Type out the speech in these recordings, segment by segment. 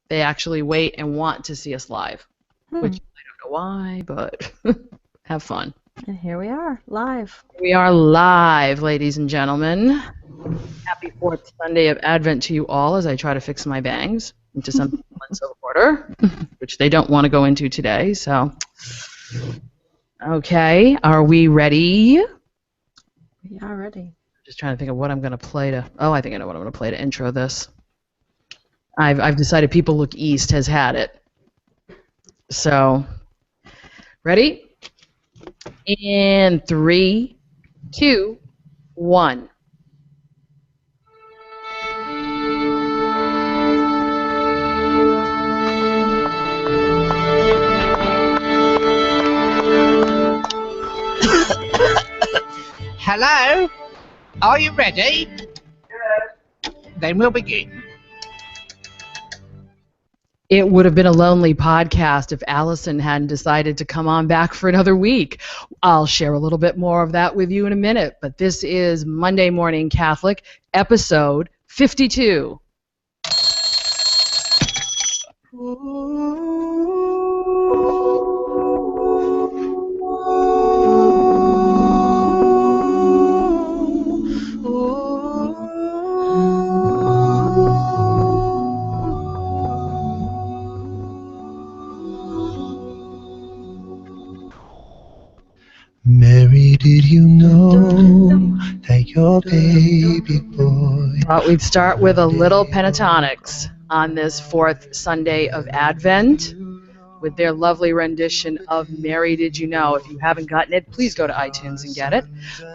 They actually wait and want to see us live, which I don't know why, but have fun. And here we are, live. We are live, ladies and gentlemen. Happy fourth Sunday of Advent to you all as I try to fix my bangs into some semblance of order, which they don't want to go into today. So, okay, are we ready? We are ready. Just trying to think of what I'm going to play to. Oh, I think I know what I'm going to play to intro this. I've decided People Look East has had it. So, ready? In 3, 2, 1. Hello? Are you ready? Yes. Then we'll begin. It would have been a lonely podcast if Allison hadn't decided to come on back for another week. I'll share a little bit more of that with you in a minute, but this is Monday Morning Catholic, episode 52. Mary, did you know that your baby boy... Thought we'd start with a little pentatonics on this fourth Sunday of Advent with their lovely rendition of Mary, Did You Know? If you haven't gotten it, please go to iTunes and get it.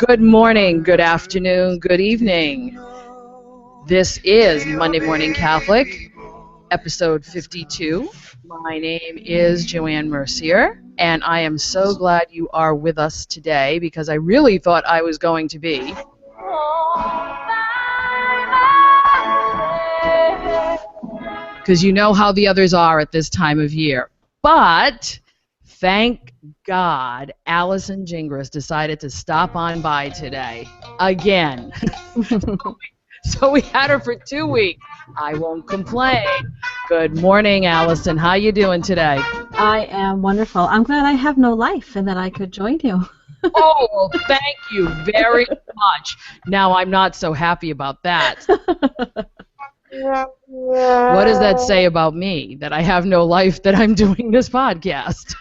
Good morning, good afternoon, good evening. This is Monday Morning Catholic, episode 52. My name is Joanne Mercier, and I am so glad you are with us today because I really thought I was going to be. Because you know how the others are at this time of year. But thank God Allison Gingras decided to stop on by today. Again. So we had her for 2 weeks. I won't complain. Good morning, Allison. How you doing today? I am wonderful. I'm glad I have no life and that I could join you. Oh, well, thank you very much. Now I'm not so happy about that. What does that say about me, that I have no life, that I'm doing this podcast?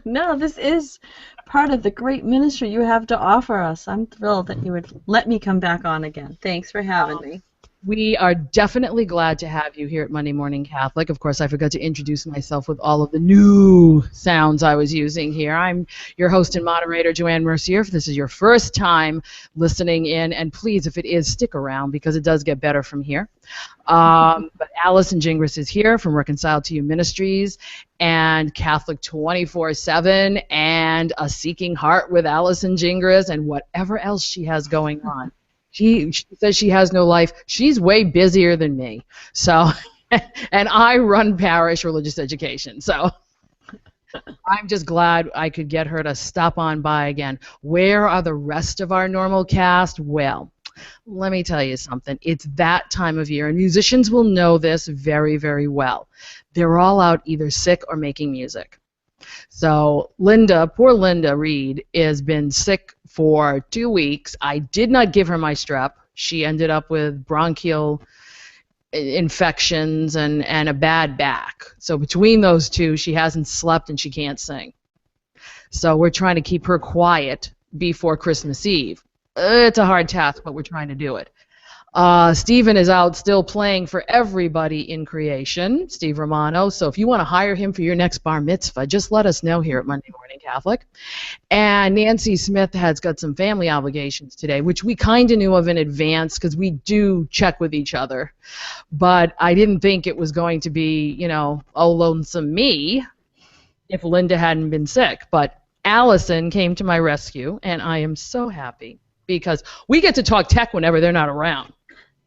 No, this is part of the great ministry you have to offer us. I'm thrilled that you would let me come back on again. Thanks for having me. We are definitely glad to have you here at Monday Morning Catholic. Of course, I forgot to introduce myself with all of the new sounds I was using here. I'm your host and moderator, Joanne Mercier. If this is your first time listening in, and please, if it is, stick around because it does get better from here. But Allison Gingras is here from Reconciled to You Ministries and Catholic 24/7 and A Seeking Heart with Allison Gingras and whatever else she has going on. She says she has no life. She's way busier than me. So, and I run parish religious education. So I'm just glad I could get her to stop on by again. Where are the rest of our normal cast? Well, let me tell you something. It's that time of year, and musicians will know this very, very well. They're all out either sick or making music. So Linda, poor Linda Reed, has been sick for 2 weeks. I did not give her my strep. She ended up with bronchial infections and a bad back. So between those two, she hasn't slept and she can't sing. So we're trying to keep her quiet before Christmas Eve. It's a hard task, but we're trying to do it. Stephen is out still playing for everybody in creation, Steve Romano. So if you want to hire him for your next bar mitzvah, just let us know here at Monday Morning Catholic. And Nancy Smith has got some family obligations today, which we kind of knew of in advance because we do check with each other. But I didn't think it was going to be, you know, oh, lonesome me if Linda hadn't been sick. But Allison came to my rescue, and I am so happy because we get to talk tech whenever they're not around.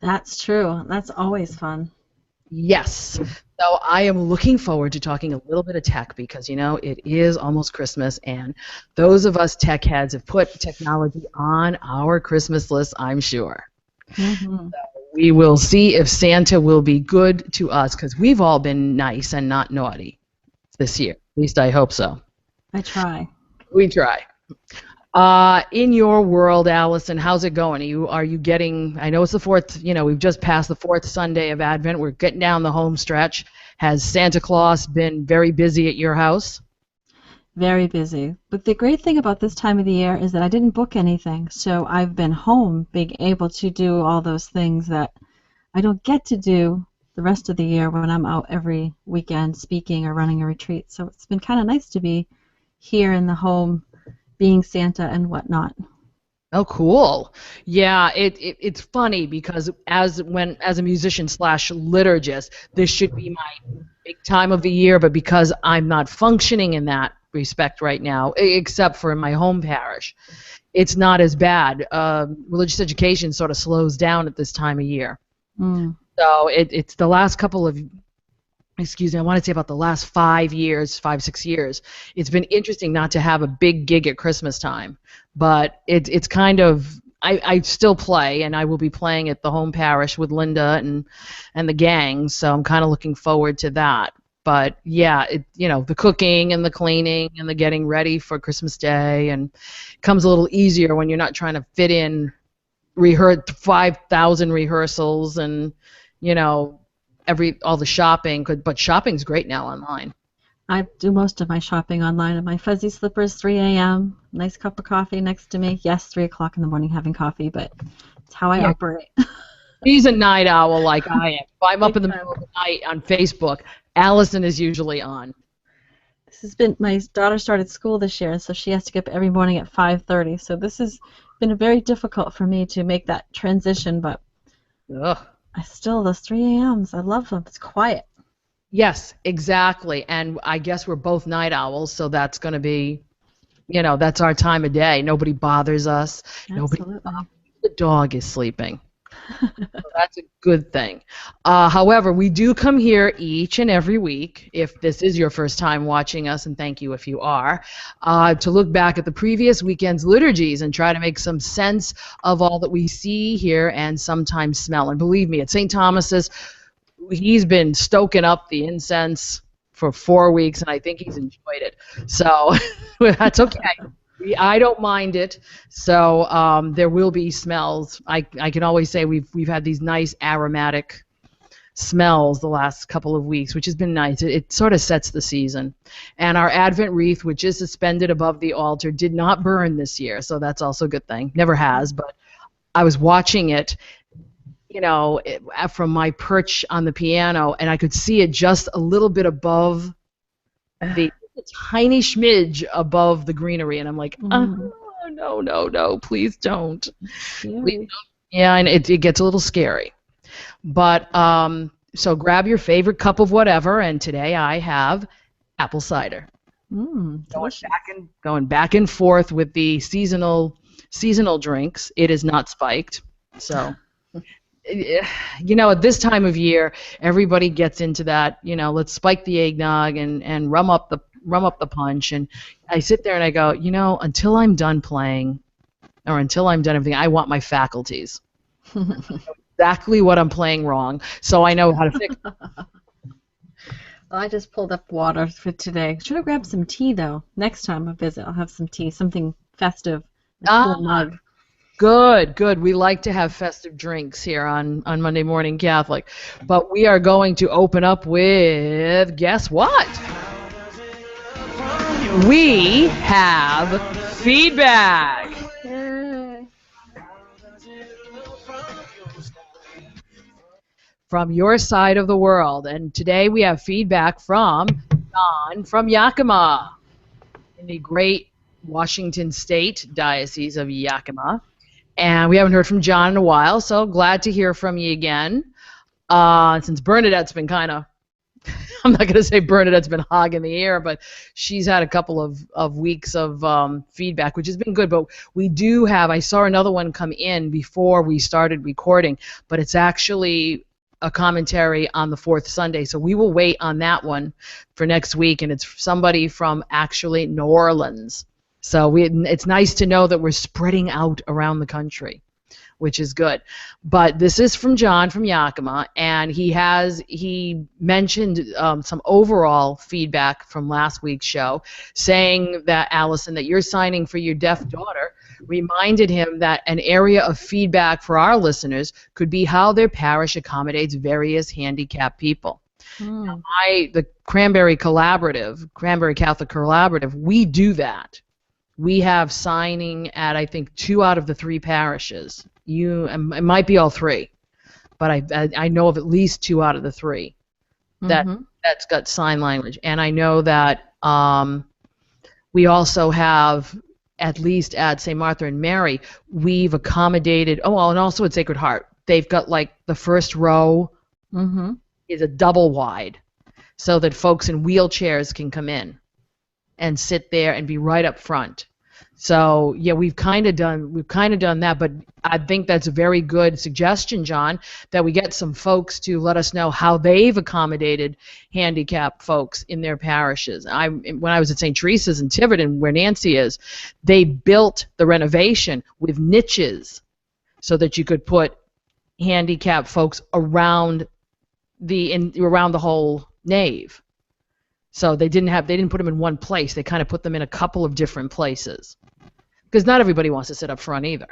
That's true. That's always fun. Yes. So I am looking forward to talking a little bit of tech because, you know, it is almost Christmas, and those of us tech heads have put technology on our Christmas list, I'm sure. Mm-hmm. So We will see if Santa will be good to us, because we've all been nice and not naughty this year. At least I hope so. I try. We try. In your world, Allison, how's it going? Are you getting, I know it's the fourth, we've just passed the fourth Sunday of Advent. We're getting down the home stretch. Has Santa Claus been very busy at your house? Very busy. But the great thing about this time of the year is that I didn't book anything. So I've been home being able to do all those things that I don't get to do the rest of the year when I'm out every weekend speaking or running a retreat. So it's been kind of nice to be here in the home being Santa and whatnot. Oh, cool. Yeah, it's funny because as a musician / liturgist, this should be my big time of the year, but because I'm not functioning in that respect right now, except for in my home parish, it's not as bad. Religious education sort of slows down at this time of year. Mm. So it's the last couple of, I want to say about the last 5 years, 5-6 years, it's been interesting not to have a big gig at Christmas time. But it's kind of, I still play, and I will be playing at the home parish with Linda and the gang, so I'm kind of looking forward to that. But yeah, the cooking and the cleaning and the getting ready for Christmas Day, and it comes a little easier when you're not trying to fit in 5,000 rehearsals and all the shopping. But shopping's great now online. I do most of my shopping online in my fuzzy slippers, 3 a.m., nice cup of coffee next to me. Yes, 3 o'clock in the morning having coffee, but it's how I operate. He's a night owl like I am. If I'm up in the middle of the night on Facebook, Allison is usually on. This has been, my daughter started school this year, so she has to get up every morning at 5:30. So this has been very difficult for me to make that transition, but Ugh. those 3 a.m.s, I love them. It's quiet. Yes, exactly. And I guess we're both night owls, so that's going to be, that's our time of day. Nobody bothers us. Absolutely. The dog is sleeping. So that's a good thing. However, we do come here each and every week, if this is your first time watching us, and thank you if you are, to look back at the previous weekend's liturgies and try to make some sense of all that we see, hear, and sometimes smell. And believe me, at St. Thomas's, he's been stoking up the incense for 4 weeks, and I think he's enjoyed it. So that's okay. I don't mind it. So there will be smells. I can always say we've had these nice aromatic smells the last couple of weeks, which has been nice. It sort of sets the season. And our Advent wreath, which is suspended above the altar, did not burn this year, so that's also a good thing. Never has, but I was watching it, from my perch on the piano, and I could see it just a little bit above the tiny smidge above the greenery, and I'm like, no, please don't. Please don't. Yeah, and it gets a little scary. But so grab your favorite cup of whatever, and today I have apple cider. Going back and forth with the seasonal drinks. It is not spiked, so. At this time of year, everybody gets into that, let's spike the eggnog and rum up the punch. And I sit there and I go, until I'm done playing or until I'm done everything, I want my faculties. Exactly what I'm playing wrong, so I know how to fix it. Well, I just pulled up water for today. Should have grabbed some tea, though. Next time I visit, I'll have some tea, something festive, a cool mug. Good. We like to have festive drinks here on Monday Morning Catholic. But we are going to open up with, guess what? We have feedback. Yay. From your side of the world. And today we have feedback from John from Yakima in the great Washington State Diocese of Yakima. And we haven't heard from John in a while, so glad to hear from you again. Since Bernadette's been kind of, I'm not going to say Bernadette's been hogging the air, but she's had a couple of weeks of feedback, which has been good. But we do have, I saw another one come in before we started recording, but it's actually a commentary on the fourth Sunday. So we will wait on that one for next week, and it's somebody from actually New Orleans. So it's nice to know that we're spreading out around the country. which is good. But this is from John from Yakima, and he mentioned some overall feedback from last week's show, saying that, Allison, that you're signing for your deaf daughter reminded him that an area of feedback for our listeners could be how their parish accommodates various handicapped people. Now, the Cranberry Catholic Collaborative, we do that. We have signing at, I think, 2 out of the 3 parishes. It might be all 3, but I know of at least 2 out of the 3 that's got sign language. And I know that we also have, at least at St. Martha and Mary, we've accommodated, and also at Sacred Heart, they've got like the first row is a double wide so that folks in wheelchairs can come in and sit there and be right up front. So yeah, we've kind of done that, but I think that's a very good suggestion, John, that we get some folks to let us know how they've accommodated handicapped folks in their parishes. When I was at St. Teresa's in Tiverton, where Nancy is, they built the renovation with niches so that you could put handicapped folks around the whole nave. So they didn't put them in one place. They kind of put them in a couple of different places, because not everybody wants to sit up front either.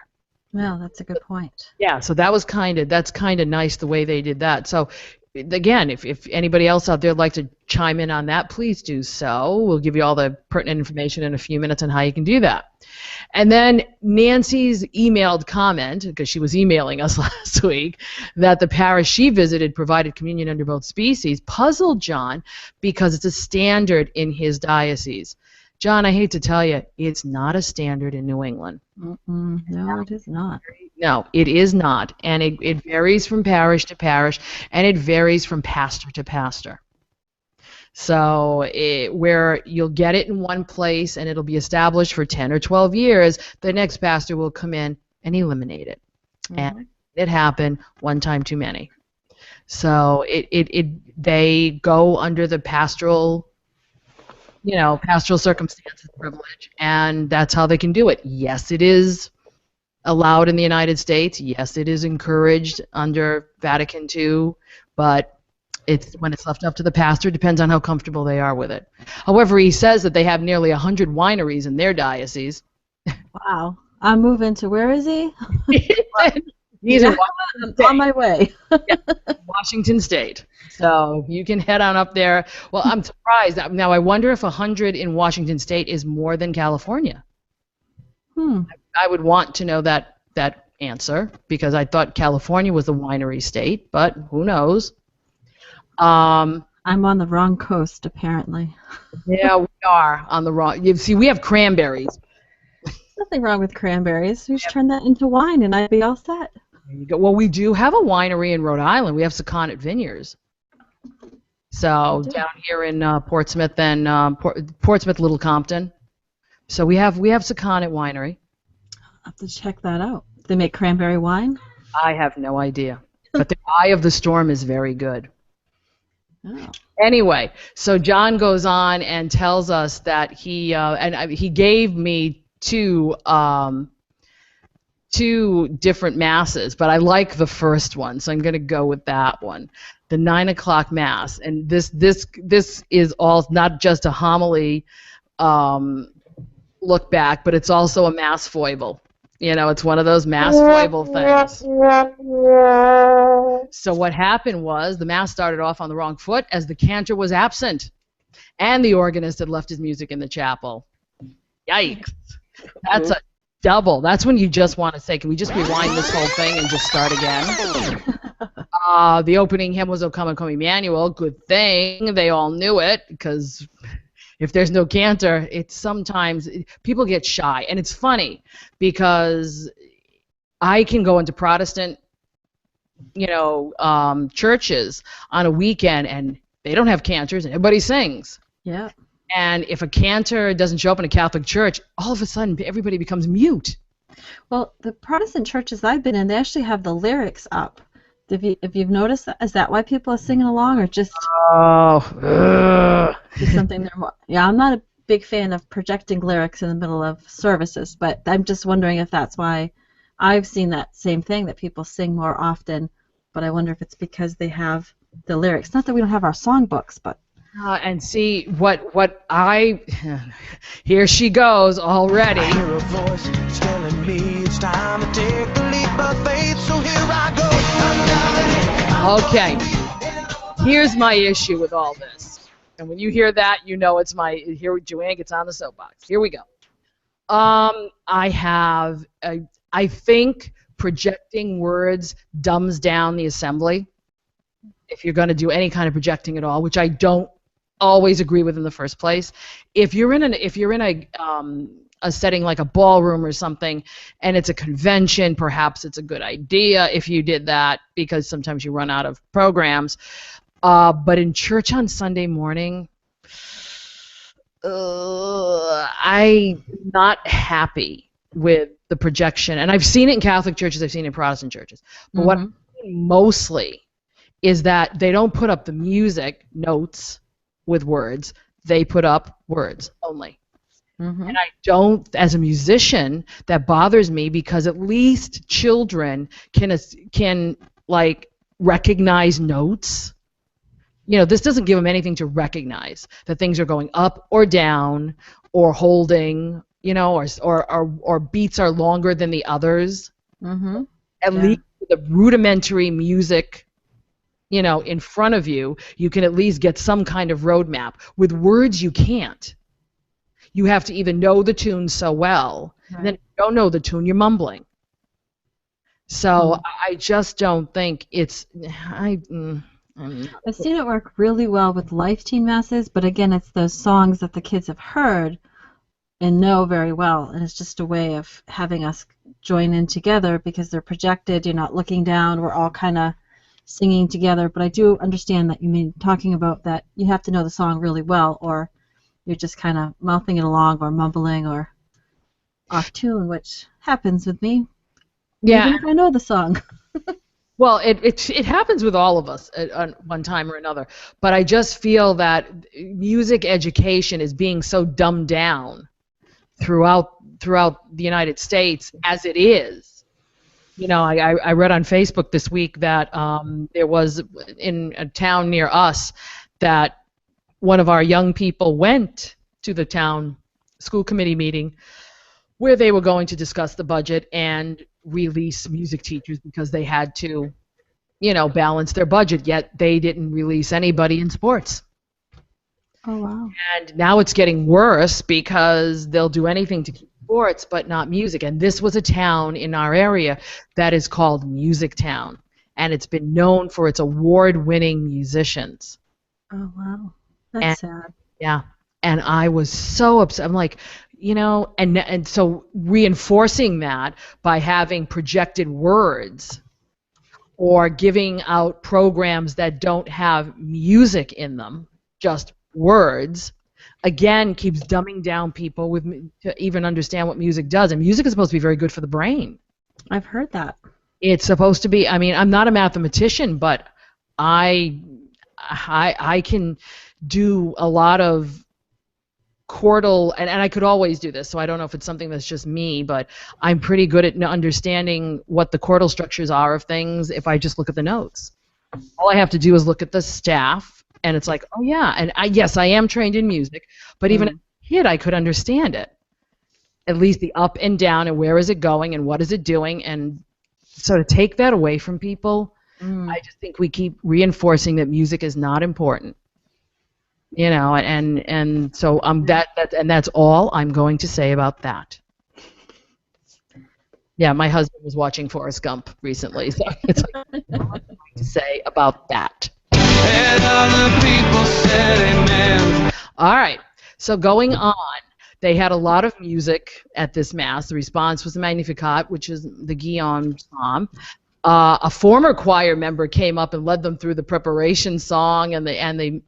Well, that's a good point. Yeah, so that's kind of nice the way they did that. So again, if anybody else out there would like to chime in on that, please do so. We'll give you all the pertinent information in a few minutes on how you can do that. And then Nancy's emailed comment, because she was emailing us last week, that the parish she visited provided communion under both species, puzzled John because it's a standard in his diocese. John, I hate to tell you, it's not a standard in New England. No, it is not. No, it is not. And it varies from parish to parish, and it varies from pastor to pastor. So where you'll get it in one place and it'll be established for 10 or 12 years, the next pastor will come in and eliminate it. And it happened one time too many. So they go under the pastoral circumstances privilege, and that's how they can do it. Yes, it is allowed in the United States. Yes, it is encouraged under Vatican II, but when it's left up to the pastor, depends on how comfortable they are with it. However, he says that they have nearly 100 wineries in their diocese. Wow. I'm moving to, where is he? He's in on my way. Washington State. So you can head on up there. Well, I'm surprised. Now, I wonder if 100 in Washington State is more than California. I would want to know that answer, because I thought California was the winery state, but who knows? I'm on the wrong coast, apparently. Yeah, we are on the wrong. You see, we have cranberries. Nothing wrong with cranberries. We just turn that into wine, and I'd be all set. There you go. Well, we do have a winery in Rhode Island. We have Sakonnet Vineyards. So down here in Portsmouth and Portsmouth, Little Compton. So we have Sakonnet Winery. I'll have to check that out. They make cranberry wine? I have no idea, but the Eye of the Storm is very good. Oh. Anyway, so John goes on and tells us that he gave me two different masses, but I like the first one, so I'm going to go with that one, the 9 o'clock mass. And this is all not just a homily look back, but it's also a mass foible. You know, it's one of those mass foible things. So what happened was the mass started off on the wrong foot as the cantor was absent, and the organist had left his music in the chapel. Yikes. That's a double. That's when you just want to say, can we just rewind this whole thing and just start again? The opening hymn was O Come, O Come, Emmanuel. Good thing they all knew it, because if there's no cantor, it's sometimes people get shy. And it's funny because I can go into Protestant, churches on a weekend and they don't have cantors and everybody sings. Yeah. And if a cantor doesn't show up in a Catholic church, all of a sudden everybody becomes mute. Well, the Protestant churches I've been in, they actually have the lyrics up. If you've noticed that, is that why people are singing along, or just just something they're more? Yeah, I'm not a big fan of projecting lyrics in the middle of services, but I'm just wondering if that's why I've seen that same thing, that people sing more often, but I wonder if it's because they have the lyrics. Not that we don't have our songbooks, but And see what I here she goes already. I hear a voice it's telling me it's time to take the leap of faith, so here I go. Okay, here's my issue with all this. And when you hear that, you know it's my, here Joanne gets on the soapbox. Here we go. I think projecting words dumbs down the assembly if you're going to do any kind of projecting at all, which I don't always agree with in the first place. If you're in a setting like a ballroom or something, and it's a convention, perhaps it's a good idea if you did that, because sometimes you run out of programs. But in church on Sunday morning, I'm not happy with the projection. And I've seen it in Catholic churches, I've seen it in Protestant churches. But what I'm seeing mostly is that they don't put up the music notes with words. They put up words only. And I don't, as a musician, that bothers me, because at least children can like recognize notes. You know, this doesn't give them anything to recognize that things are going up or down or holding, you know, or beats are longer than the others. At least the rudimentary music, you know, in front of you, you can at least get some kind of roadmap. With words, you can't. You have to either know the tune so well, and then if you don't know the tune, you're mumbling. So I just don't think it's. I've seen it work really well with life team masses, but again, it's those songs that the kids have heard and know very well, and it's just a way of having us join in together because they're projected. You're not looking down. We're all kind of singing together. But I do understand that you mean talking about that you have to know the song really well, or you're just kind of mouthing it along or mumbling or off tune, which happens with me. Yeah. Even if I know the song. Well, it happens with all of us at one time or another. But I just feel that music education is being so dumbed down throughout the United States as it is. You know, I read on Facebook this week that there was in a town near us that one of our young people went to the town school committee meeting where they were going to discuss the budget and release music teachers because they had to, you know, balance their budget, yet they didn't release anybody in sports. Oh, wow. And now it's getting worse because they'll do anything to keep sports but not music. And this was a town in our area that is called Music Town, and it's been known for its award-winning musicians. Oh, wow. That's sad. Yeah. And I was so upset. I'm like, you know, and so reinforcing that by having projected words or giving out programs that don't have music in them, just words, again keeps dumbing down people to even understand what music does. And music is supposed to be very good for the brain. I've heard that. It's supposed to be. I mean, I'm not a mathematician, but I can do a lot of chordal, and I could always do this, so I don't know if it's something that's just me, but I'm pretty good at understanding what the chordal structures are of things if I just look at the notes. All I have to do is look at the staff, and it's like, oh yeah, and yes, I am trained in music, but even as a kid, I could understand it. At least the up and down, and where is it going, and what is it doing, and so to take that away from people, I just think we keep reinforcing that music is not important. You know, and so that's all I'm going to say about that. Yeah, my husband was watching Forrest Gump recently, so it's like all I'm going to say about that. And other people said amen. All right, so going on, they had a lot of music at this mass. The response was the Magnificat, which is the Guillaume Psalm. A former choir member came up and led them through the preparation song and the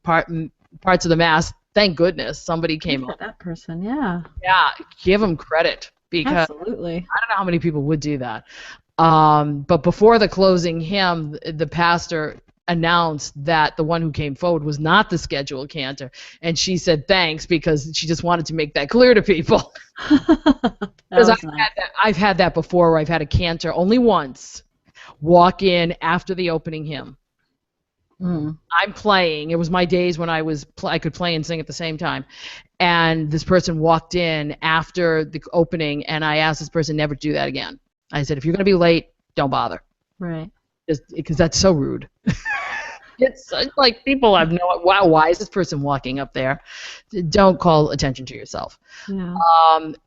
parts of the mass. Thank goodness somebody came up. That person, yeah. Yeah, give them credit, because Absolutely. I don't know how many people would do that. But before the closing hymn, the pastor announced that the one who came forward was not the scheduled cantor, and she said thanks because she just wanted to make that clear to people. That Because was nice. I've had that before, where I've had a cantor only once walk in after the opening hymn. Mm. I'm playing. It was my days when I could play and sing at the same time. And this person walked in after the opening, and I asked this person never to do that again. I said, if you're going to be late, don't bother. Right. Just because that's so rude. It's like people have no, wow, why is this person walking up there? Don't call attention to yourself. Yeah.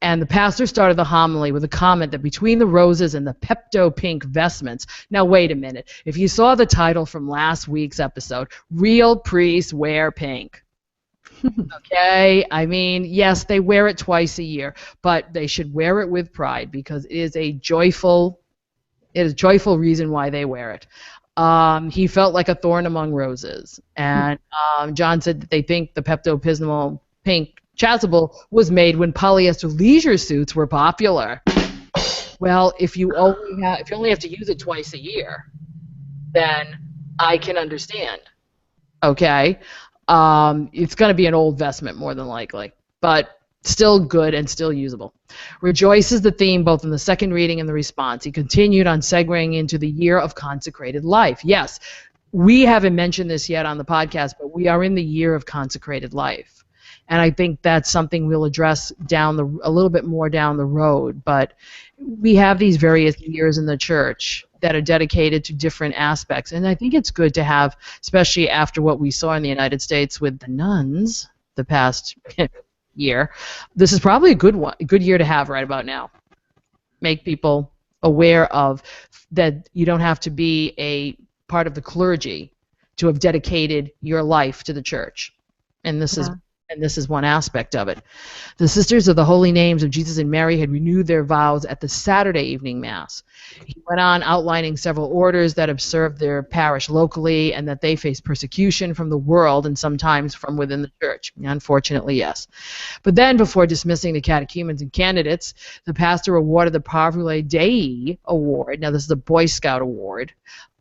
And the pastor started the homily with a comment that between the roses and the Pepto pink vestments. Now, wait a minute. If you saw the title from last week's episode, Real Priests Wear Pink. Okay? I mean, yes, they wear it twice a year, but they should wear it with pride because it is a joyful reason why they wear it. He felt like a thorn among roses. And John said that they think the Pepto-Bismol pink chasuble was made when polyester leisure suits were popular. Well, if you only have to use it twice a year, then I can understand. Okay? It's going to be an old vestment more than likely, but still good and still usable. Rejoice is the theme both in the second reading and the response. He continued on segueing into the year of consecrated life. Yes, we haven't mentioned this yet on the podcast, but we are in the year of consecrated life. And I think that's something we'll address a little bit more down the road. But we have these various years in the church that are dedicated to different aspects. And I think it's good to have, especially after what we saw in the United States with the nuns the past year, this is probably a good year to have right about now. Make people aware of that you don't have to be a part of the clergy to have dedicated your life to the church. And this is one aspect of it. The Sisters of the Holy Names of Jesus and Mary had renewed their vows at the Saturday evening Mass. He went on outlining several orders that have served their parish locally and that they face persecution from the world and sometimes from within the church. Unfortunately, yes. But then, before dismissing the catechumens and candidates, the pastor awarded the Parvulae Dei Award. Now, this is a Boy Scout award.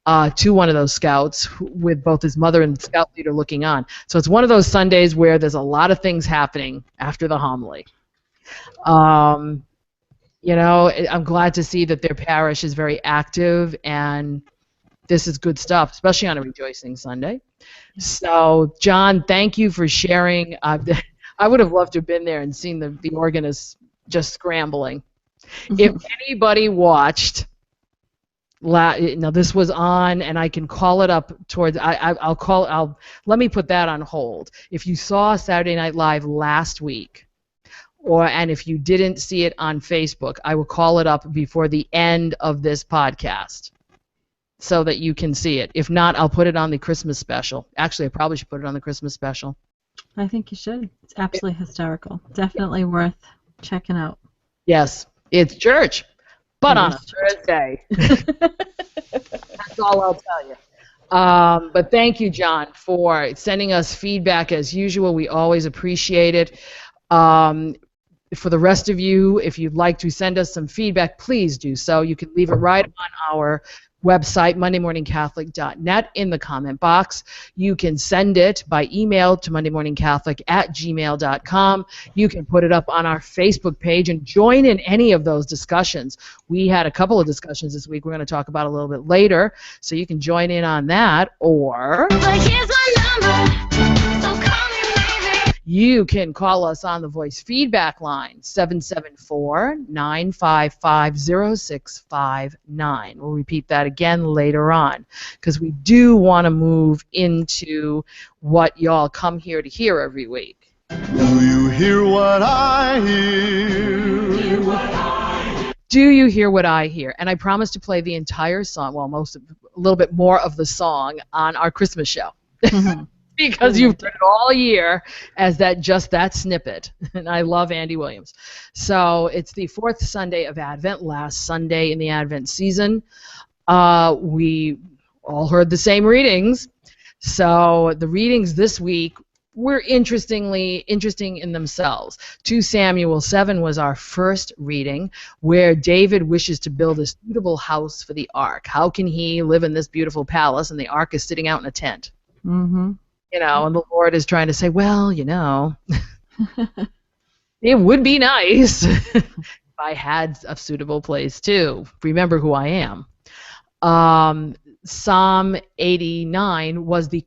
To one of those scouts with both his mother and the scout leader looking on. So it's one of those Sundays where there's a lot of things happening after the homily. I'm glad to see that their parish is very active, and this is good stuff, especially on a Rejoicing Sunday. So, John, thank you for sharing. I would have loved to have been there and seen the organist just scrambling. If anybody watched... Now this was on, and I can call it up towards. Let me put that on hold. If you saw Saturday Night Live last week, and if you didn't see it on Facebook, I will call it up before the end of this podcast, so that you can see it. If not, I'll put it on the Christmas special. Actually, I probably should put it on the Christmas special. I think you should. It's absolutely hysterical. Definitely worth checking out. Yes, it's church. But on a Thursday. That's all I'll tell you. But thank you, John, for sending us feedback as usual. We always appreciate it. For the rest of you, if you'd like to send us some feedback, please do so. You can leave it right on our website, mondaymorningcatholic.net, in the comment box. You can send it by email to mondaymorningcatholic@gmail.com. You can put it up on our Facebook page and join in any of those discussions. We had a couple of discussions this week we're going to talk about a little bit later, so you can join in on that. Or here's my number, so call me maybe. You can call us on the voice feedback line, 774-955-0659. We'll repeat that again later on, because we do want to move into what y'all come here to hear every week. Do you hear what I hear? Do you hear what I hear? And I promise to play the entire song, well, a little bit more of the song on our Christmas show. Mm-hmm. Because you've heard it all year as that snippet. And I love Andy Williams. So it's the fourth Sunday of Advent, last Sunday in the Advent season. We all heard the same readings. So the readings this week were interesting in themselves. 2 Samuel 7 was our first reading, where David wishes to build a suitable house for the ark. How can he live in this beautiful palace and the ark is sitting out in a tent? Mm-hmm. And the Lord is trying to say, well, it would be nice if I had a suitable place too. Remember who I am. Psalm 89 was the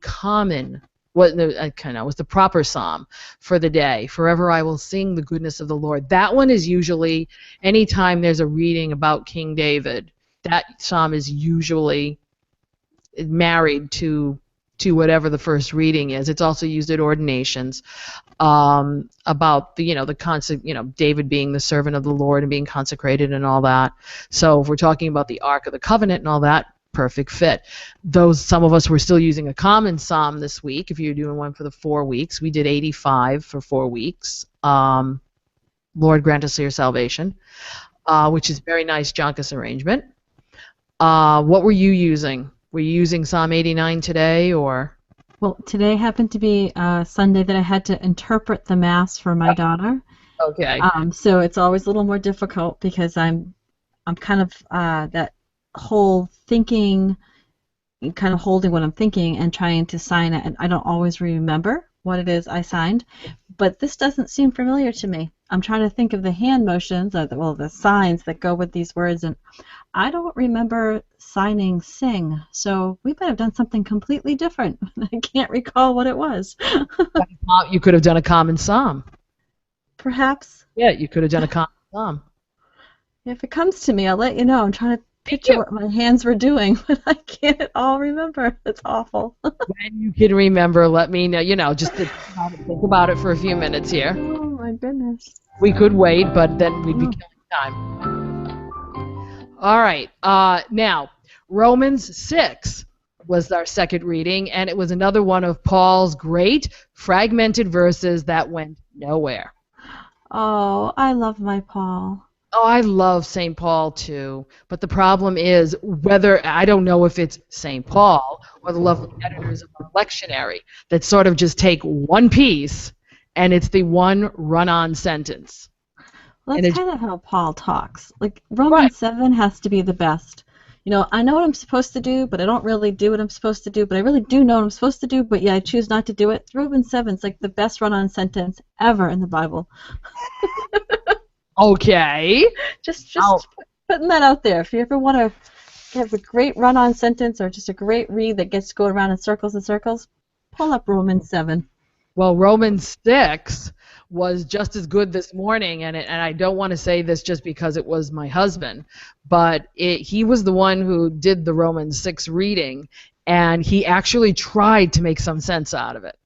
was the proper psalm for the day. Forever I will sing the goodness of the Lord. That one is usually, anytime there's a reading about King David, that psalm is usually married to whatever the first reading is. It's also used at ordinations, about David being the servant of the Lord and being consecrated and all that. So if we're talking about the Ark of the Covenant and all that, perfect fit. Some of us were still using a common psalm this week. If you're doing one for the 4 weeks, we did 85 for 4 weeks. Lord grant us your salvation, which is very nice Jonkus arrangement. What were you using? Were you using Psalm 89 today, or? Well, today happened to be Sunday that I had to interpret the Mass for my daughter. Okay. So it's always a little more difficult because I'm kind of that whole thinking, kind of holding what I'm thinking and trying to sign it, and I don't always remember what it is I signed. But this doesn't seem familiar to me. I'm trying to think of the hand motions, the signs that go with these words, and I don't remember signing sing. So we might have done something completely different. I can't recall what it was. You could have done a common psalm. Perhaps. Yeah, you could have done a common psalm. If it comes to me, I'll let you know. I'm trying to picture what my hands were doing, but I can't at all remember. It's awful. When you can remember, let me know. Just to think about it for a few minutes here. Oh my goodness. We could wait, but then we'd be killing time. All right. Now, Romans 6 was our second reading, and it was another one of Paul's great fragmented verses that went nowhere. Oh, I love my Paul. Oh, I love St. Paul too, but the problem is I don't know if it's St. Paul or the lovely editors of our lectionary that sort of just take one piece and it's the one run-on sentence. Well, that's kind of how Paul talks. Like, Romans 7 has to be the best. I know what I'm supposed to do, but I don't really do what I'm supposed to do, but I really do know what I'm supposed to do, but yeah, I choose not to do it. Romans 7 is like the best run-on sentence ever in the Bible. Okay. Just putting that out there. If you ever want to have a great run-on sentence or just a great read that gets going around in circles and circles, pull up Romans 7. Well, Romans 6 was just as good this morning, and I don't want to say this just because it was my husband, but he was the one who did the Romans 6 reading, and he actually tried to make some sense out of it.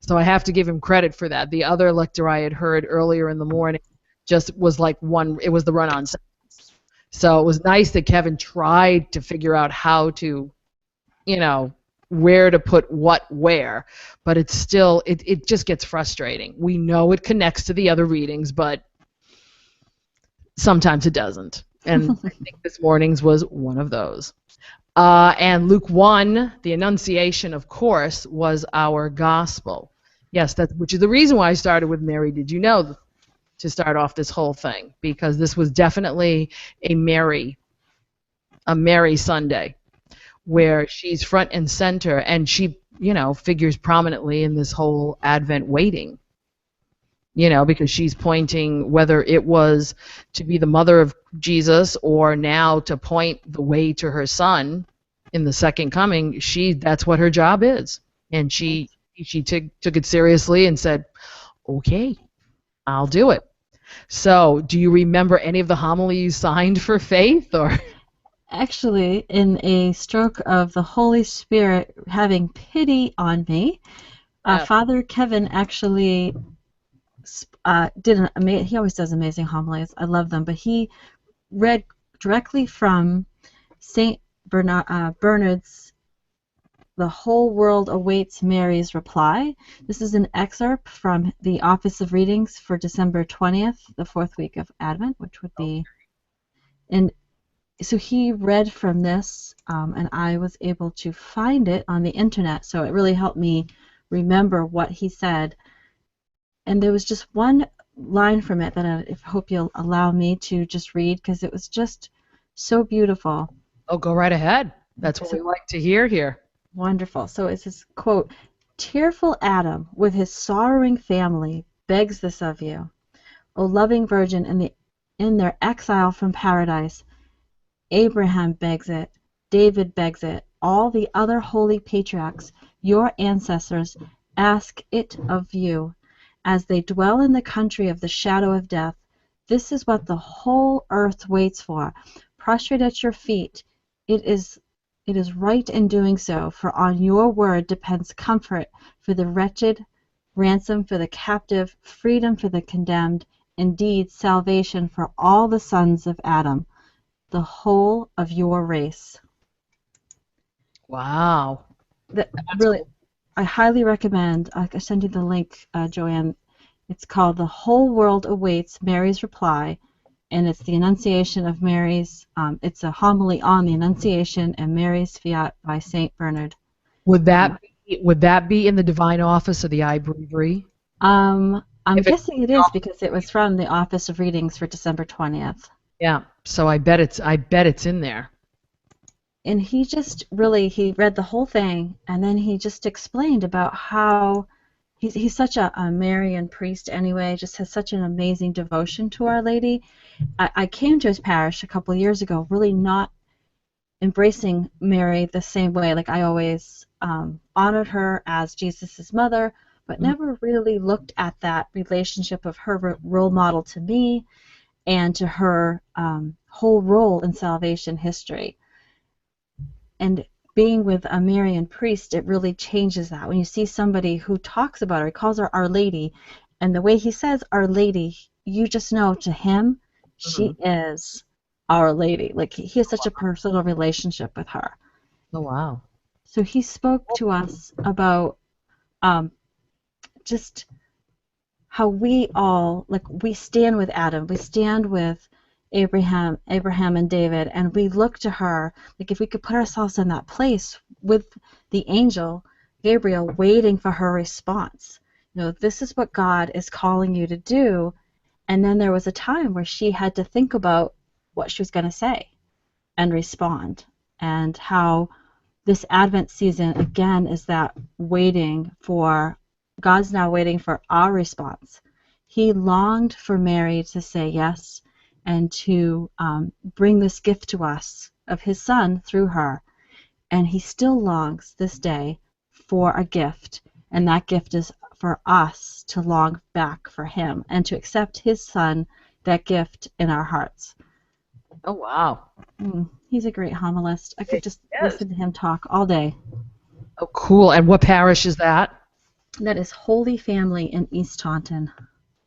So I have to give him credit for that. The other lecture I had heard earlier in the morning just was like it was the run-on sentence. So it was nice that Kevin tried to figure out how to, where to put what where, but it's still, it just gets frustrating. We know it connects to the other readings, but sometimes it doesn't. And I think this morning's was one of those. And Luke 1, the Annunciation, of course, was our gospel. Yes, which is the reason why I started with Mary, did you know, to start off this whole thing, because this was definitely a Mary Sunday, where she's front and center, and she, figures prominently in this whole Advent waiting, because she's pointing, whether it was to be the mother of Jesus or now to point the way to her son in the second coming. That's what her job is, and she took it seriously and said, okay, I'll do it. So, do you remember any of the homily you signed for faith, or? Actually, in a stroke of the Holy Spirit having pity on me, Father Kevin actually he always does amazing homilies. I love them, but he read directly from St. Bernard's "The Whole World Awaits Mary's Reply." This is an excerpt from the Office of Readings for December 20th, the fourth week of Advent, which would be... And so he read from this, and I was able to find it on the internet, so it really helped me remember what he said. And there was just one line from it that I hope you'll allow me to just read, because it was just so beautiful. Oh, go right ahead. That's what we like to hear here. Wonderful. So it's this quote: "Tearful Adam with his sorrowing family begs this of you, O loving Virgin, in their exile from paradise. Abraham begs it, David begs it, all the other holy patriarchs, your ancestors, ask it of you. As they dwell in the country of the shadow of death, this is what the whole earth waits for. Prostrate at your feet, it is right in doing so, for on your word depends comfort for the wretched, ransom for the captive, freedom for the condemned, indeed salvation for all the sons of Adam, the whole of your race." Wow. Really, I highly recommend. I send you the link, Joanne. It's called "The Whole World Awaits Mary's Reply," and it's the Annunciation of Mary's. It's a homily on the Annunciation and Mary's Fiat by Saint Bernard. Would that be in the Divine Office of the iBreviary? I'm guessing it is, because it was from the Office of Readings for December 20th. Yeah. So I bet it's in there. And he just really, he read the whole thing, and then he just explained about how he's such a Marian priest anyway, just has such an amazing devotion to Our Lady. I came to his parish a couple of years ago really not embracing Mary the same way. Like, I always honored her as Jesus' mother, but never really looked at that relationship of her role model to me and to her whole role in salvation history. And being with a Marian priest, it really changes that. When you see somebody who talks about her, he calls her Our Lady, and the way he says Our Lady, you just know to him, she is Our Lady. Like, he has such a personal relationship with her. Oh, wow. So he spoke to us about just how we all, like, we stand with Adam, we stand with Abraham and David, and we look to her. Like, if we could put ourselves in that place with the angel Gabriel waiting for her response. This is what God is calling you to do. And then there was a time where she had to think about what she was going to say and respond, and how this Advent season again is that God's now waiting for our response. He longed for Mary to say yes and to bring this gift to us of his son through her. And he still longs this day for a gift, and that gift is for us to long back for him and to accept his son, that gift, in our hearts. Oh, wow. He's a great homilist. I could just listen to him talk all day. Oh, cool. And what parish is that? That is Holy Family in East Taunton,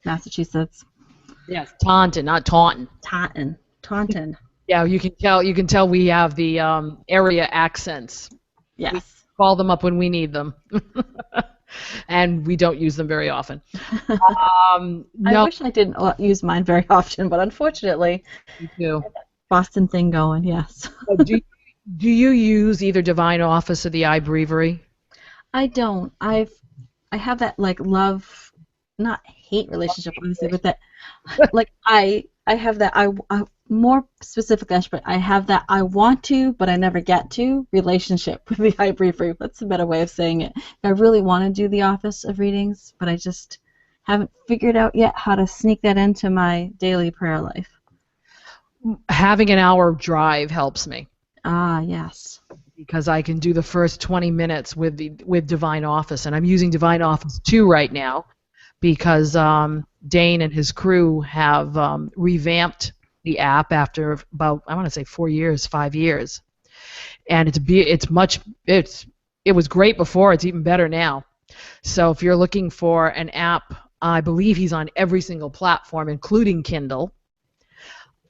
Massachusetts. Yes, Taunton, not Taunton. Taunton. Yeah, you can tell we have the area accents. Yes. We call them up when we need them. And we don't use them very often. I wish I didn't use mine very often, but unfortunately, you do. Boston thing going, yes. Do you use either Divine Office or the iBreviary? I don't. I have that, like, love, not hate relationship, obviously, but that, like, I have that, I more specifically, I have that I want to, but I never get to relationship with the iBreviary. That's a better way of saying it. I really want to do the Office of Readings, but I just haven't figured out yet how to sneak that into my daily prayer life. Having an hour drive helps me. Ah, yes. Because I can do the first 20 minutes with Divine Office, and I'm using Divine Office 2 right now because Dane and his crew have revamped the app after about, I want to say 5 years, and it was great before. It's even better now. So if you're looking for an app, I believe he's on every single platform, including Kindle.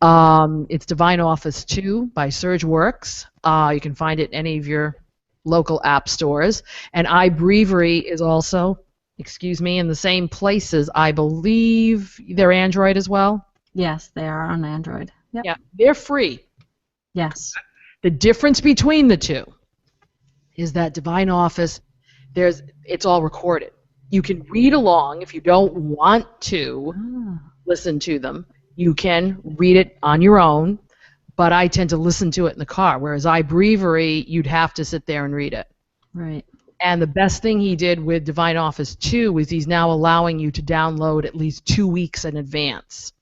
It's Divine Office 2 by SurgeWorks. You can find it in any of your local app stores. And iBreviary is also, in the same places. I believe they're Android as well. Yes, they are on Android. Yep. Yeah, they're free. Yes. The difference between the two is that Divine Office it's all recorded. You can read along if you don't want to Ah, listen to them. You can read it on your own, but I tend to listen to it in the car, whereas iBreviary, you'd have to sit there and read it. right. And the best thing he did with Divine Office 2 is he's now allowing you to download at least 2 weeks in advance.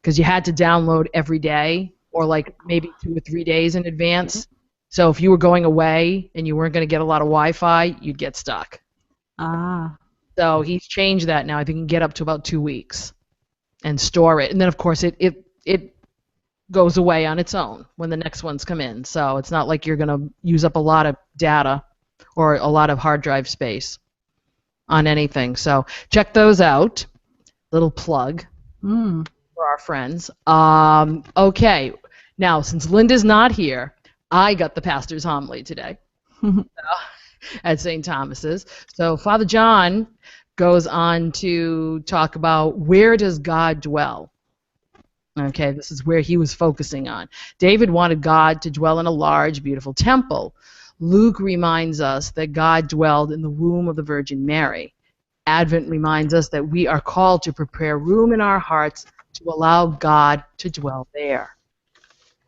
Because you had to download every day or like maybe 2 or 3 days in advance. So if you were going away and you weren't going to get a lot of Wi-Fi, you'd get stuck. Ah, So he's changed that now. I think you can get up to about 2 weeks and store it. And then, of course, it goes away on its own when the next ones come in. So it's not like you're going to use up a lot of data or a lot of hard drive space on anything. So check those out. Little plug for our friends. Okay. Now, since Linda's not here, I got the pastor's homily today at St. Thomas's. So Father John goes on to talk about where does God dwell. Okay, this is where he was focusing on. David wanted God to dwell in a large, beautiful temple. Luke reminds us that God dwelled in the womb of the Virgin Mary. Advent reminds us that we are called to prepare room in our hearts to allow God to dwell there.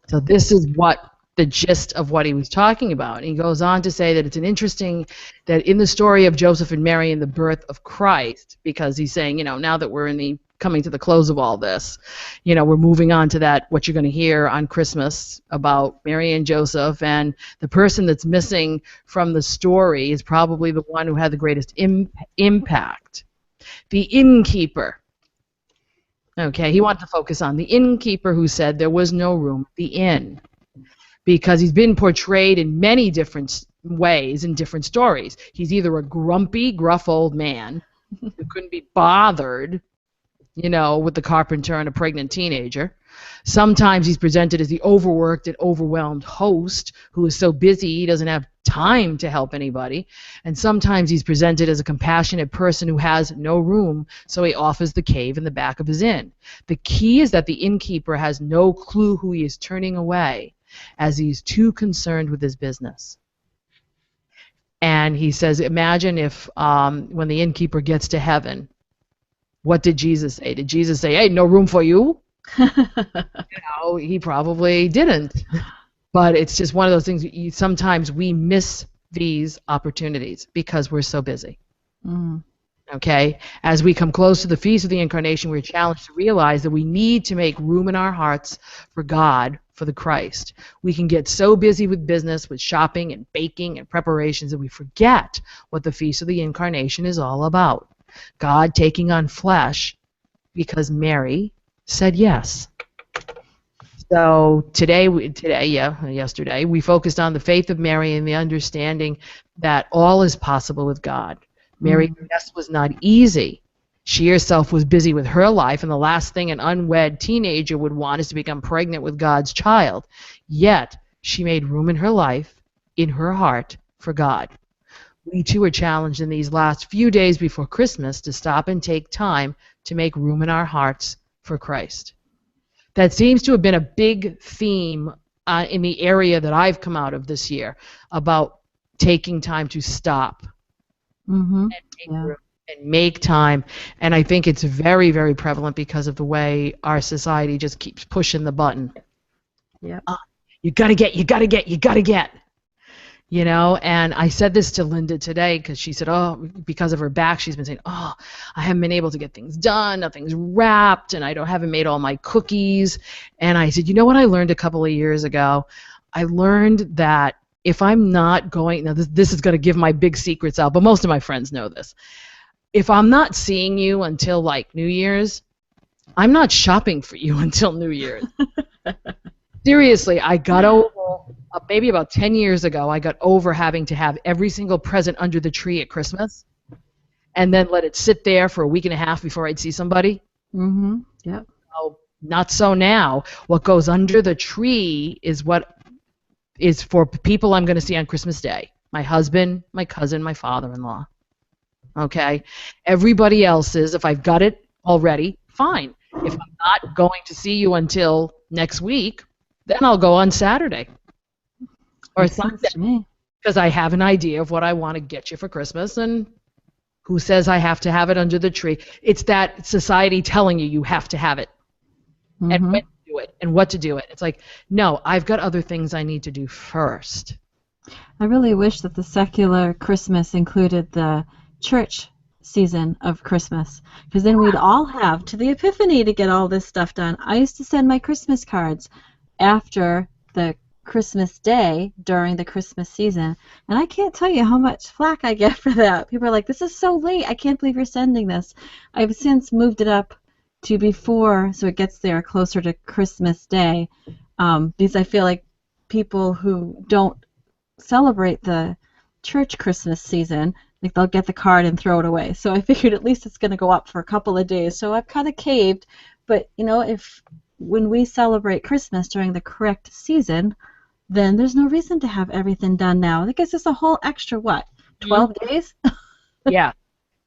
So this is what the gist of what he was talking about. And he goes on to say that it's an interesting, that in the story of Joseph and Mary and the birth of Christ, because he's saying, now that we're coming to the close of all this, we're moving on to that, what you're going to hear on Christmas about Mary and Joseph, and the person that's missing from the story is probably the one who had the greatest impact. The innkeeper. Okay, he wanted to focus on the innkeeper who said there was no room at the inn, because he's been portrayed in many different ways in different stories. He's either a grumpy, gruff old man who couldn't be bothered, with the carpenter and a pregnant teenager. Sometimes he's presented as the overworked and overwhelmed host who is so busy he doesn't have time to help anybody. And sometimes he's presented as a compassionate person who has no room, so he offers the cave in the back of his inn. The key is that the innkeeper has no clue who he is turning away, as he's too concerned with his business. And he says, imagine if when the innkeeper gets to heaven, what did Jesus say? Did Jesus say, hey, no room for you? He probably didn't. But it's just one of those things, sometimes we miss these opportunities because we're so busy. Okay? As we come close to the Feast of the Incarnation, we're challenged to realize that we need to make room in our hearts for God, for the Christ. We can get so busy with business, with shopping and baking and preparations, that we forget what the Feast of the Incarnation is all about. God taking on flesh because Mary said yes. So yesterday, we focused on the faith of Mary and the understanding that all is possible with God. Mary's yes was not easy. She herself was busy with her life, and the last thing an unwed teenager would want is to become pregnant with God's child. Yet, she made room in her life, in her heart, for God. We too are challenged in these last few days before Christmas to stop and take time to make room in our hearts for Christ. That seems to have been a big theme in the area that I've come out of this year, about taking time to stop and make room and make time. And I think it's very, very prevalent because of the way our society just keeps pushing the button. Yeah. You gotta get. And I said this to Linda today because she said, because of her back, she's been saying, I haven't been able to get things done, nothing's wrapped, and haven't made all my cookies. And I said, you know what I learned a couple of years ago? I learned that if I'm not going, now this is going to give my big secrets out, but most of my friends know this. If I'm not seeing you until like New Year's, I'm not shopping for you until New Year's. Seriously, I got over, maybe about 10 years ago, I got over having to have every single present under the tree at Christmas and then let it sit there for a week and a half before I'd see somebody. Yep. Oh, not so now. What goes under the tree is what is for people I'm going to see on Christmas Day. My husband, my cousin, my father-in-law. Okay? Everybody else's, if I've got it already, fine. If I'm not going to see you until next week, then I'll go on Saturday or Sunday. Because because I have an idea of what I want to get you for Christmas, and who says I have to have it under the tree? It's that society telling you have to have it, and when to do it, and what to do it. It's like, no, I've got other things I need to do first. I really wish that the secular Christmas included the church season of Christmas, because then we'd all have to the Epiphany to get all this stuff done. I used to send my Christmas cards after the Christmas day during the Christmas season, and I can't tell you how much flack I get for that. People are like, this is so late, I can't believe you're sending this. I've since moved it up to before, so it gets there closer to Christmas Day, because I feel like people who don't celebrate the church Christmas season, like they'll get the card and throw it away. So I figured at least it's going to go up for a couple of days. So I've kind of caved, but if when we celebrate Christmas during the correct season, then there's no reason to have everything done now. I guess it's a whole extra, 12 days? Yeah,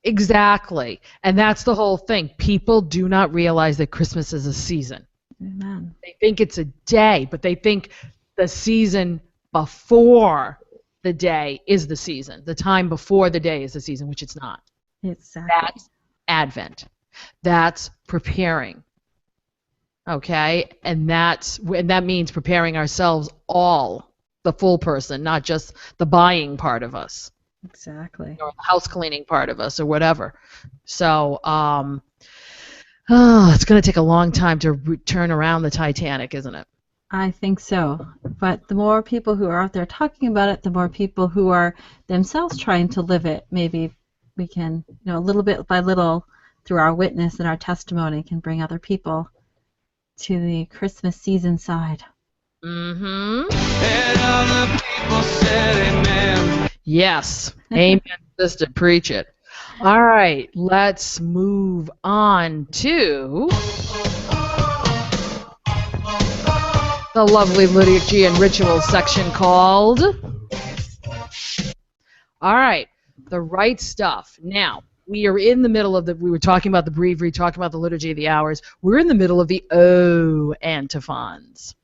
exactly. And that's the whole thing. People do not realize that Christmas is a season. Amen. They think it's a day, but they think the season before the day is the season. The time before the day is the season, which it's not. Exactly. That's Advent. That's preparing. Okay? And that means preparing ourselves all, the full person, not just the buying part of us. Exactly. Or the house cleaning part of us or whatever. So, it's going to take a long time to turn around the Titanic, isn't it? I think so. But the more people who are out there talking about it, the more people who are themselves trying to live it, maybe we can, a little bit by little, through our witness and our testimony, can bring other people to the Christmas season side. And other people said amen. Yes. Amen, sister. Preach it. All right. Let's move on to the lovely liturgy and ritual section called, all right, the right stuff. Now, we are in the middle of we were talking about the breviary, talking about the liturgy of the hours. We're in the middle of the O antiphons.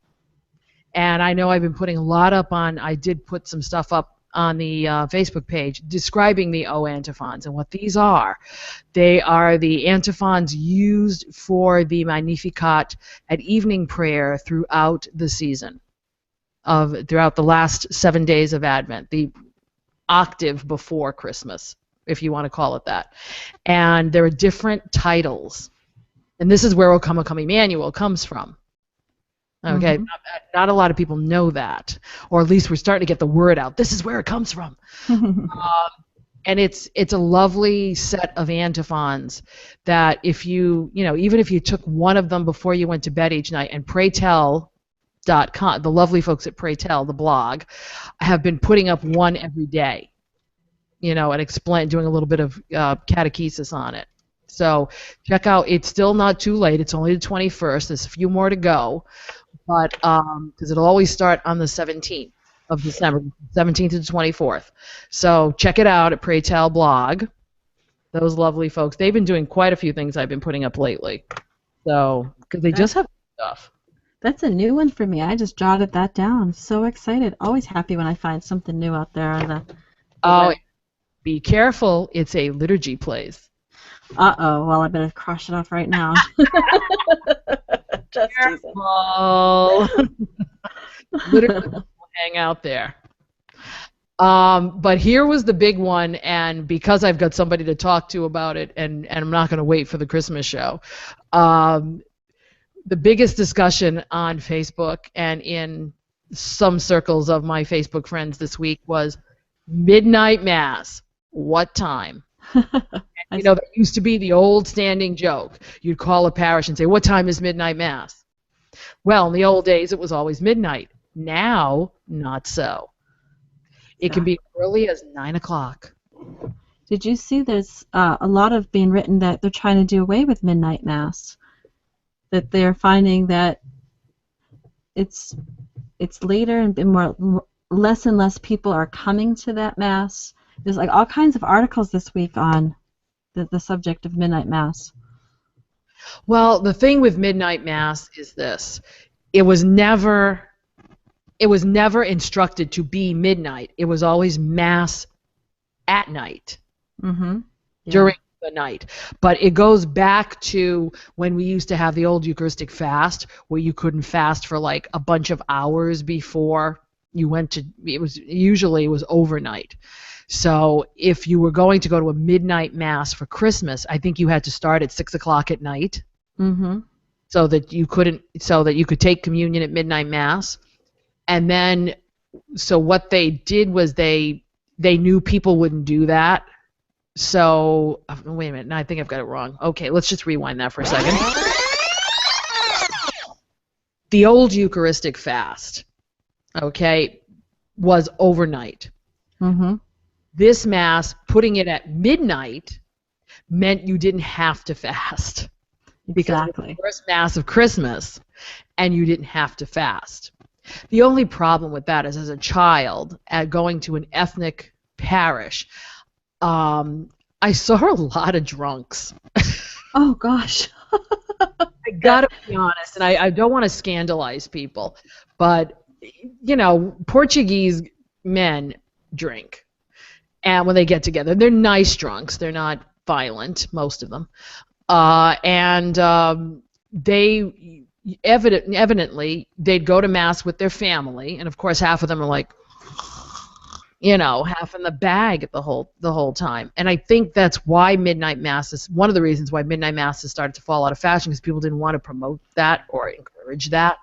And I know I've been putting a lot up I did put some stuff up on the Facebook page describing the O antiphons and what these are. They are the antiphons used for the Magnificat at evening prayer throughout the season, throughout the last 7 days of Advent, the octave before Christmas, if you want to call it that. And there are different titles. And this is where O Come, O Come Emmanuel comes from. Okay, not a lot of people know that, or at least we're starting to get the word out. This is where it comes from. And it's a lovely set of antiphons that if you, even if you took one of them before you went to bed each night, and PrayTell.com, the lovely folks at PrayTell, the blog, have been putting up one every day, and doing a little bit of catechesis on it. So check out, it's still not too late. It's only the 21st. There's a few more to go. But because it'll always start on the 17th of December, 17th to the 24th. So check it out at PrayTell blog. Those lovely folks. They've been doing quite a few things I've been putting up lately. So, because they just have stuff. That's a new one for me. I just jotted that down. So excited. Always happy when I find something new out there on the Oh, be careful. It's a liturgy place. Uh-oh. Well, I better cross it off right now. Just careful. Literally will hang out there. But here was the big one, and because I've got somebody to talk to about it, and I'm not going to wait for the Christmas show, the biggest discussion on Facebook and in some circles of my Facebook friends this week was midnight mass. What time? That used to be the old standing joke. You'd call a parish and say, what time is midnight mass? Well, in the old days, it was always midnight. Now, not so. It can be early as 9 o'clock. Did you see there's a lot of being written that they're trying to do away with midnight mass? That they're finding that it's later and less and less people are coming to that mass. There's like all kinds of articles this week on the subject of midnight mass. Well, the thing with midnight mass is this. It was never it was never instructed to be midnight. It was always Mass at night, Mm-hmm. Yeah. during the night. But it goes back to when we used to have the old Eucharistic fast, where you couldn't fast for like a bunch of hours before you went to, it was overnight. So if you were going to go to a midnight Mass for Christmas, I think you had to start at 6 o'clock at night, Mm-hmm. so that you could take communion at midnight Mass. And then, so what they did was they knew people wouldn't do that. So, wait a minute, no, I think I've got it wrong. Okay, let's just rewind that for a second. The old Eucharistic fast, okay, was overnight. Mm-hmm. This Mass, putting it at midnight, meant you didn't have to fast. Because it was Exactly. the first Mass of Christmas, and you didn't have to fast. The only problem with that is, as a child, going to an ethnic parish, I saw a lot of drunks. Oh gosh. I gotta be honest, and I don't want to scandalize people, but Portuguese men drink, and when they get together, they're nice drunks. They're not violent, most of them, and they evidently they'd go to Mass with their family, and of course half of them are like, half in the bag the whole time. And I think that's why midnight Masses, one of the reasons why midnight Masses started to fall out of fashion, because people didn't want to promote that or encourage that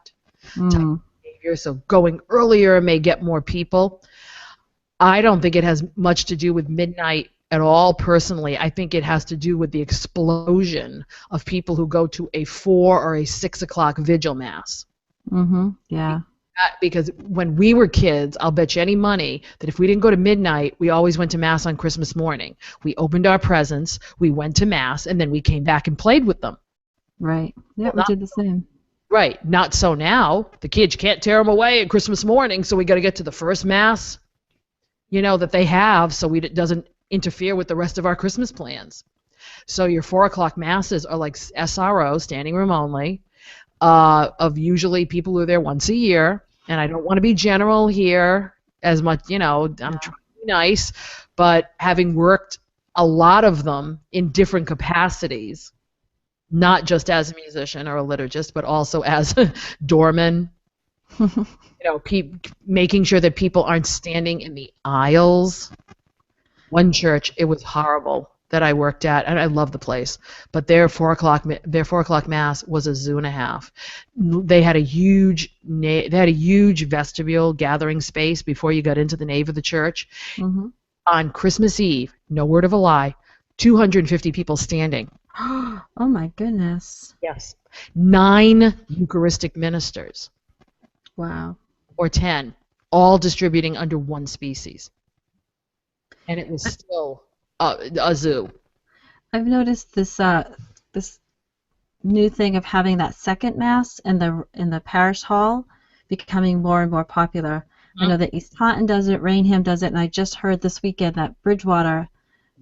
type of behavior. So going earlier may get more people. I don't think it has much to do with midnight at all, personally. I think it has to do with the explosion of people who go to a 4 or a 6 o'clock vigil Mass. Mm-hmm. Yeah. Because when we were kids, I'll bet you any money that if we didn't go to midnight, we always went to Mass on Christmas morning. We opened our presents, we went to Mass, and then we came back and played with them. Right. Yeah, we did the same. Right. Not so now. The kids, you can't tear them away at Christmas morning, so we got to get to the first Mass, that they have, so it doesn't interfere with the rest of our Christmas plans. So your 4 o'clock Masses are like SRO, standing room only, of usually people who are there once a year. And I don't want to be general here as much, I'm trying to be nice, but having worked a lot of them in different capacities, not just as a musician or a liturgist, but also as doorman, making sure that people aren't standing in the aisles. One church, it was horrible, that I worked at, and I love the place, but their 4 o'clock Mass was a zoo and a half. They had a huge vestibule gathering space before you got into the nave of the church. Mm-hmm. On Christmas Eve, no word of a lie, 250 people standing. Oh my goodness. Yes. 9 Eucharistic ministers. Wow. Or 10, all distributing under one species. And it was still a zoo. I've noticed this new thing of having that second Mass in the parish hall becoming more and more popular. I know that East Taunton does it, Rainham does it, and I just heard this weekend that Bridgewater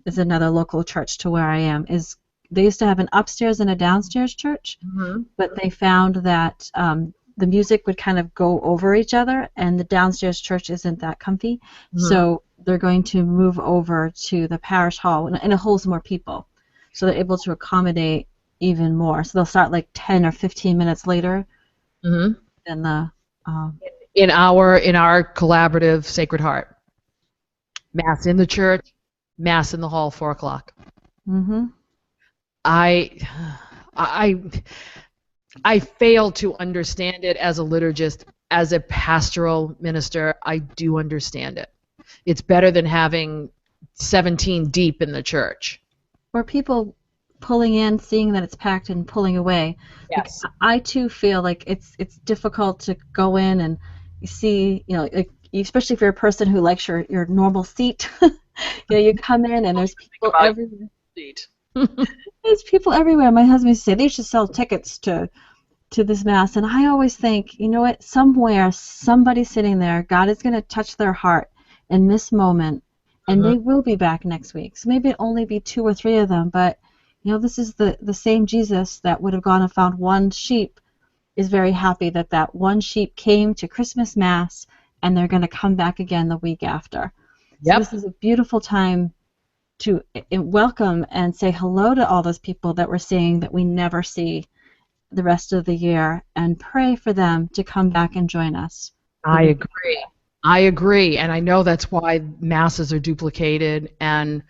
is another local church to where I am. They used to have an upstairs and a downstairs church, but they found that the music would kind of go over each other, and the downstairs church isn't that comfy. So they're going to move over to the parish hall, and it holds more people. So they're able to accommodate even more. So they'll start like 10 or 15 minutes later than the... in our collaborative Sacred Heart. Mass in the church, Mass in the hall, 4 o'clock. Mm-hmm. I fail to understand it as a liturgist. As a pastoral minister, I do understand it. It's better than having 17 deep in the church. Or people pulling in, seeing that it's packed, and pulling away. Yes. Like, I too feel like it's difficult to go in and you see, like, especially if you're a person who likes your normal seat. You come in and there's people everywhere. There's people everywhere. My husband used to say they should sell tickets to this Mass, and I always think, you know what? Somewhere, somebody's sitting there. God is going to touch their heart in this moment, and they will be back next week. So maybe it'll only be 2 or 3 of them, but this is the same Jesus that would have gone and found one sheep is very happy that that one sheep came to Christmas Mass, and they're going to come back again the week after. So Yep. this is a beautiful time to welcome and say hello to all those people that we're seeing that we never see the rest of the year, and pray for them to come back and join us. I agree. I agree. And I know that's why masses are duplicated. And,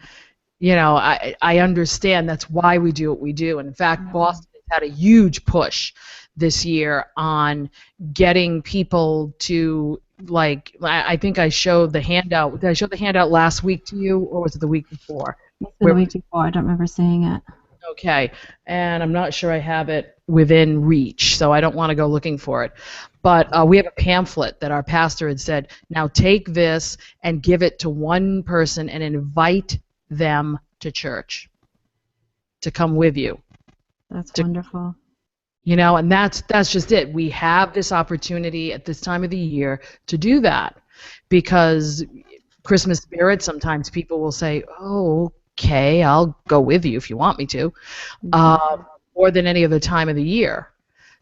you know, I understand that's why we do what we do. And in fact, Boston has had a huge push this year on getting people to, like, I think I showed the handout. Did I show the handout last week to you, or was it the week before? It's been the week before. I don't remember seeing it. Okay, and I'm not sure I have it within reach, so I don't want to go looking for it. But we have a pamphlet that our pastor had said, now take this and give it to one person and invite them to church to come with you. That's wonderful. You know, and that's just it. We have this opportunity at this time of the year to do that, because Christmas spirit, sometimes people will say, oh, okay, I'll go with you if you want me to, more than any other time of the year.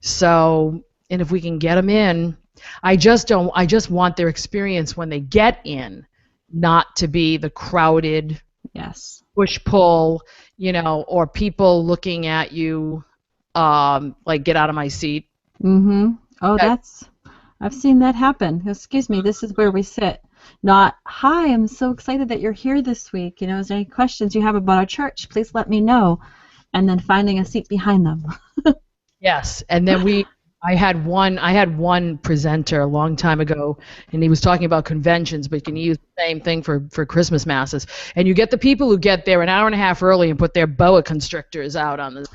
So, and if we can get them in, I just want their experience when they get in not to be the crowded, push-pull, you know, or people looking at you like, get out of my seat. Mm-hmm. Oh, I've seen that happen. Excuse me, this is where we sit. Not, hi, I'm so excited that you're here this week. You know, is there any questions you have about our church? Please let me know. And then finding a seat behind them. Yes, and then I had one presenter a long time ago, and he was talking about conventions, but you can use the same thing for Christmas masses. And you get the people who get there an hour and a half early and put their boa constrictors out on the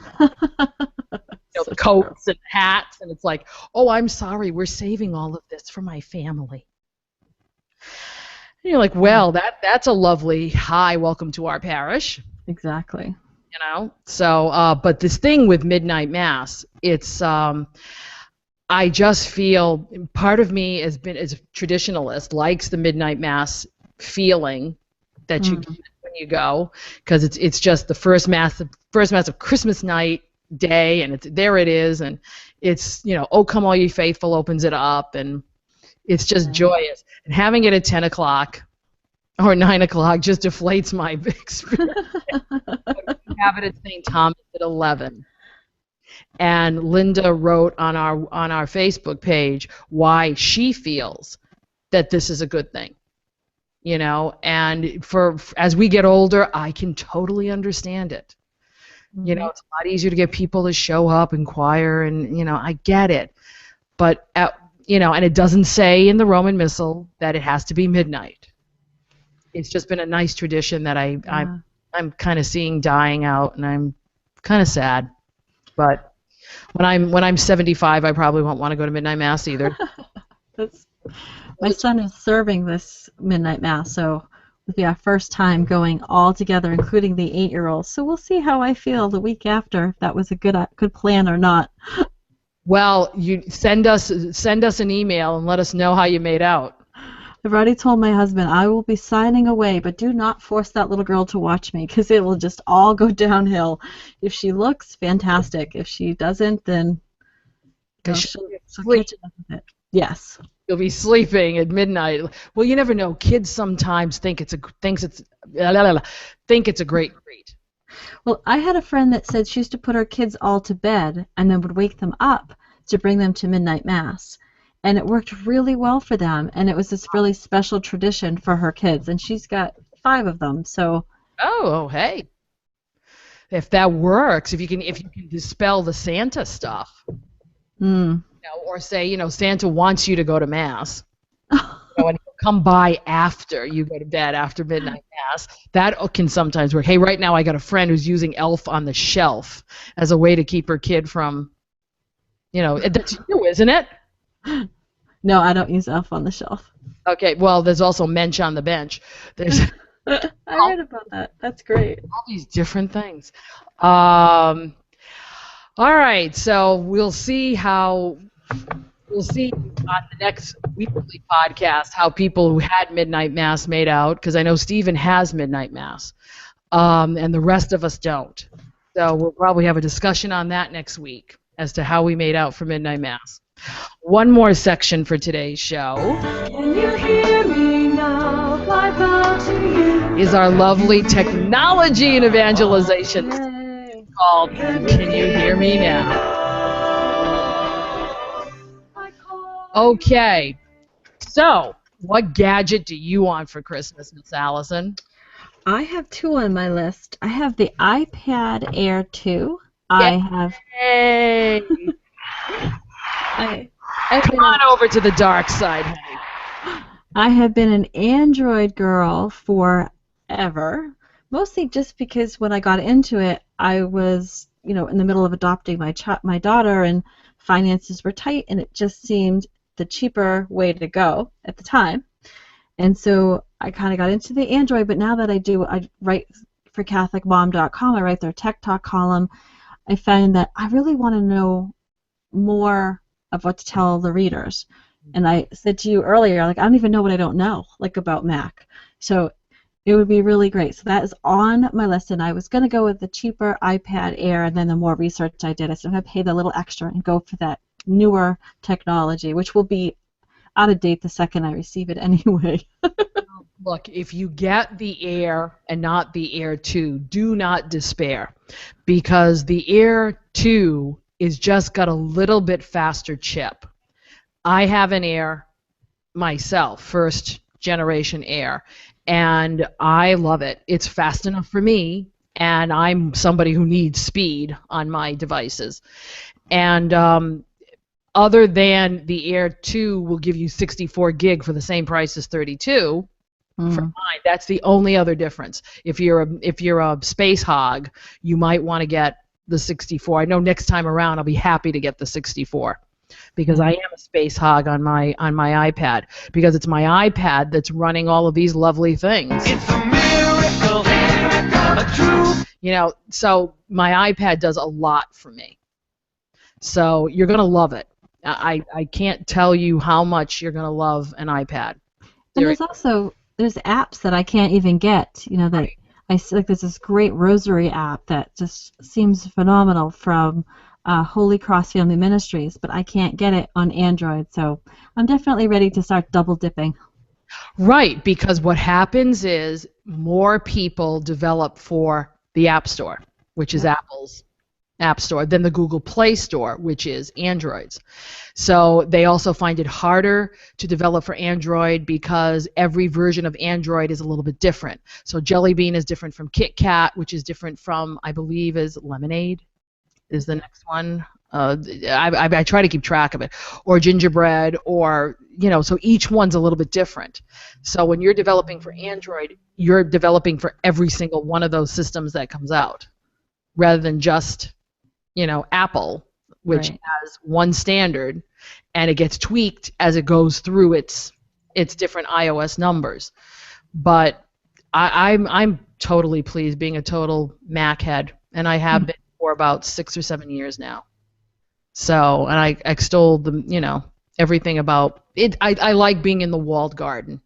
the coats and hats, and it's like, oh, I'm sorry, we're saving all of this for my family. And you're like, well, that's a lovely hi, welcome to our parish. Exactly. You know, so but this thing with midnight mass, it's I just feel part of me as a traditionalist likes the midnight mass feeling that you get when you go, because it's just the first mass of Christmas night day, and there it is, and it's, you know, oh come all ye faithful opens it up, and it's just joyous. And having it at 10 o'clock or 9 o'clock just deflates my experience. We have it at St. Thomas at 11. And Linda wrote on our Facebook page why she feels that this is a good thing. You know, and as we get older, I can totally understand it. You know, it's a lot easier to get people to show up, inquire, and, you know, I get it. But you know, and it doesn't say in the Roman Missal that it has to be midnight. It's just been a nice tradition that I'm kind of seeing dying out, and I'm kind of sad. But when I'm 75, I probably won't want to go to midnight mass either. My son is serving this midnight mass, so it'll be our first time going all together, including the 8-year-old. So we'll see how I feel the week after, if that was a good plan or not. Well, you send us an email and let us know how you made out. I've already told my husband I will be signing away, but do not force that little girl to watch me, because it will just all go downhill. If she looks, fantastic. If she doesn't, then she'll catch up with it. Yes. You'll be sleeping at midnight. Well, you never know. Kids sometimes think it's a great treat. Well, I had a friend that said she used to put her kids all to bed and then would wake them up to bring them to midnight mass. And it worked really well for them, and it was this really special tradition for her kids, and she's got 5 of them. So hey, if that works, if you can dispel the Santa stuff, you know, or say, you know, Santa wants you to go to mass, you know, and he'll come by after you go to bed after midnight mass. That can sometimes work. Hey, right now I got a friend who's using Elf on the Shelf as a way to keep her kid from, you know, that's you, isn't it? No, I don't use Elf on the Shelf. Okay, well, there's also Mensch on the Bench. There's I heard about that. That's great. All these different things. All right, so we'll see on the next weekly podcast how people who had midnight mass made out, because I know Stephen has midnight mass, and the rest of us don't. So we'll probably have a discussion on that next week. as to how we made out for midnight mass. One more section for today's show. Can you hear me now? Fly bow to you. Is our lovely technology and evangelization Yay. called Can You Hear Me Now? Okay, so what gadget do you want for Christmas, Miss Allison? I have two on my list. I have the iPad Air 2. Hey, come on over to the dark side, honey. I have been an Android girl forever, mostly just because when I got into it, I was, in the middle of adopting my daughter, and finances were tight, and it just seemed the cheaper way to go at the time. And so I kind of got into the Android, but now that I write for CatholicMom.com, I write their Tech Talk column, I find that I really want to know more of what to tell the readers. And I said to you earlier, I don't even know what I don't know, about Mac. So it would be really great. So that is on my list, and I was going to go with the cheaper iPad Air, and then the more research I did, I said I'm going to pay the little extra and go for that newer technology, which will be out of date the second I receive it anyway. Look, if you get the Air and not the Air 2, do not despair, because the Air 2 is just got a little bit faster chip. I have an Air myself, first generation Air, and I love it. It's fast enough for me, and I'm somebody who needs speed on my devices. And other than the Air 2 will give you 64 gig for the same price as 32 for mine. That's the only other difference. If you're a space hog, you might want to get the 64. I know next time around I'll be happy to get the 64 because I am a space hog on my iPad, because it's my iPad that's running all of these lovely things. It's a miracle, a true. So my iPad does a lot for me. So you're going to love it. I can't tell you how much you're going to love an iPad. And there's apps that I can't even get, that I see, there's this great rosary app that just seems phenomenal from Holy Cross Family Ministries, but I can't get it on Android, so I'm definitely ready to start double dipping. Right, because what happens is more people develop for the App Store, which is Apple's App Store, than the Google Play Store, which is Android's. So they also find it harder to develop for Android because every version of Android is a little bit different. So Jelly Bean is different from Kit Kat, which is different from, I believe, is Lemonade is the next one. I try to keep track of it. Or Gingerbread, or, so each one's a little bit different. So when you're developing for Android, you're developing for every single one of those systems that comes out, rather than just Apple, which has one standard, and it gets tweaked as it goes through its different iOS numbers. But I'm totally pleased, being a total Mac head, and I have been for about 6 or 7 years now. So, and I extol everything about it. I like being in the walled garden.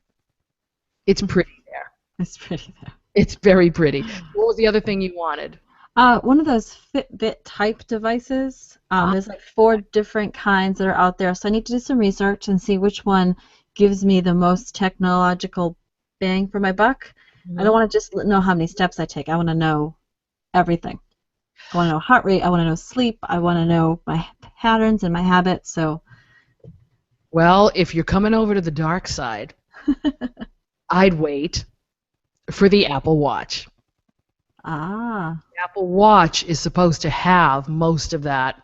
It's pretty there. It's pretty there. It's very pretty. What was the other thing you wanted? One of those Fitbit type devices. There's 4 different kinds that are out there, so I need to do some research and see which one gives me the most technological bang for my buck. I don't want to just know how many steps I take. I want to know everything. I want to know heart rate. I want to know sleep. I want to know my patterns and my habits. So, well, if you're coming over to the dark side, I'd wait for the Apple Watch. The Apple Watch is supposed to have most of that.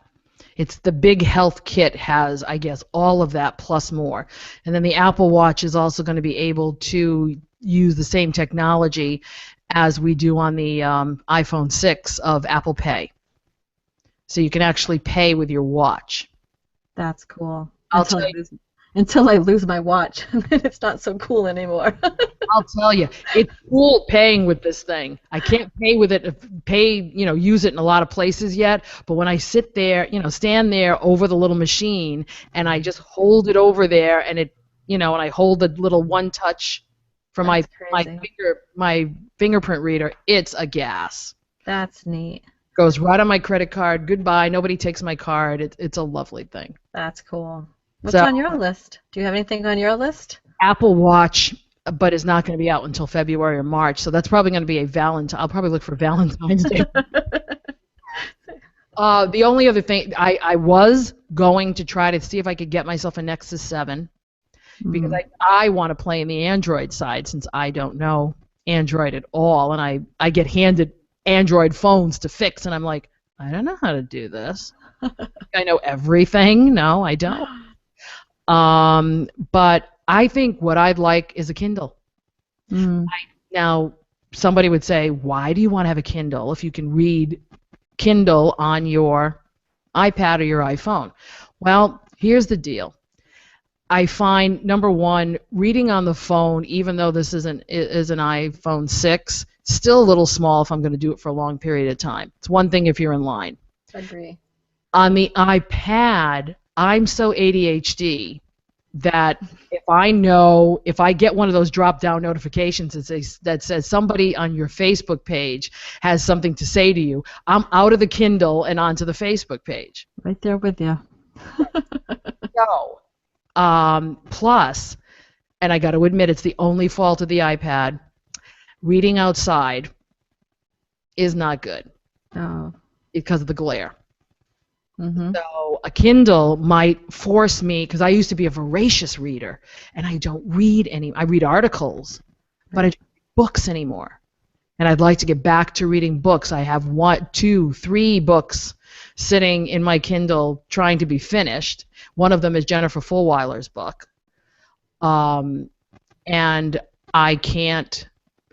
It's the big health kit has, I guess, all of that plus more. And then the Apple Watch is also going to be able to use the same technology as we do on the iPhone 6 of Apple Pay. So you can actually pay with your watch. That's cool. Until I lose my watch, and then it's not so cool anymore. I'll tell you, it's cool paying with this thing. I can't pay with it, use it in a lot of places yet, but when I sit there, stand there over the little machine, and I just hold it over there, and it, and I hold the little one touch from my fingerprint reader, it's a gas. That's neat. Goes right on my credit card. Goodbye. Nobody takes my card. It's a lovely thing. That's cool. What's So- on your list? Do you have anything on your list? Apple Watch, but is not going to be out until February or March. So that's probably going to be a Valentine. I'll probably look for Valentine's Day. The only other thing, I was going to try to see if I could get myself a Nexus 7 because I want to play in the Android side since I don't know Android at all, and I get handed Android phones to fix, and I'm like, I don't know how to do this. I know everything. No, I don't. But I think what I'd like is a Kindle. Now, somebody would say, why do you want to have a Kindle if you can read Kindle on your iPad or your iPhone? Well, here's the deal. I find, number one, reading on the phone, even though this is an iPhone 6, still a little small if I'm going to do it for a long period of time. It's one thing if you're in line. Agree. On the iPad, I'm so ADHD that if I get one of those drop-down notifications that says somebody on your Facebook page has something to say to you, I'm out of the Kindle and onto the Facebook page. Right there with you. So, plus, and I got to admit it's the only fault of the iPad, reading outside is not good because of the glare. So a Kindle might force me, because I used to be a voracious reader, and I don't read I read articles, but I don't read books anymore. And I'd like to get back to reading books. I have 1, 2, 3 books sitting in my Kindle trying to be finished. One of them is Jennifer Fulwiler's book. And I can't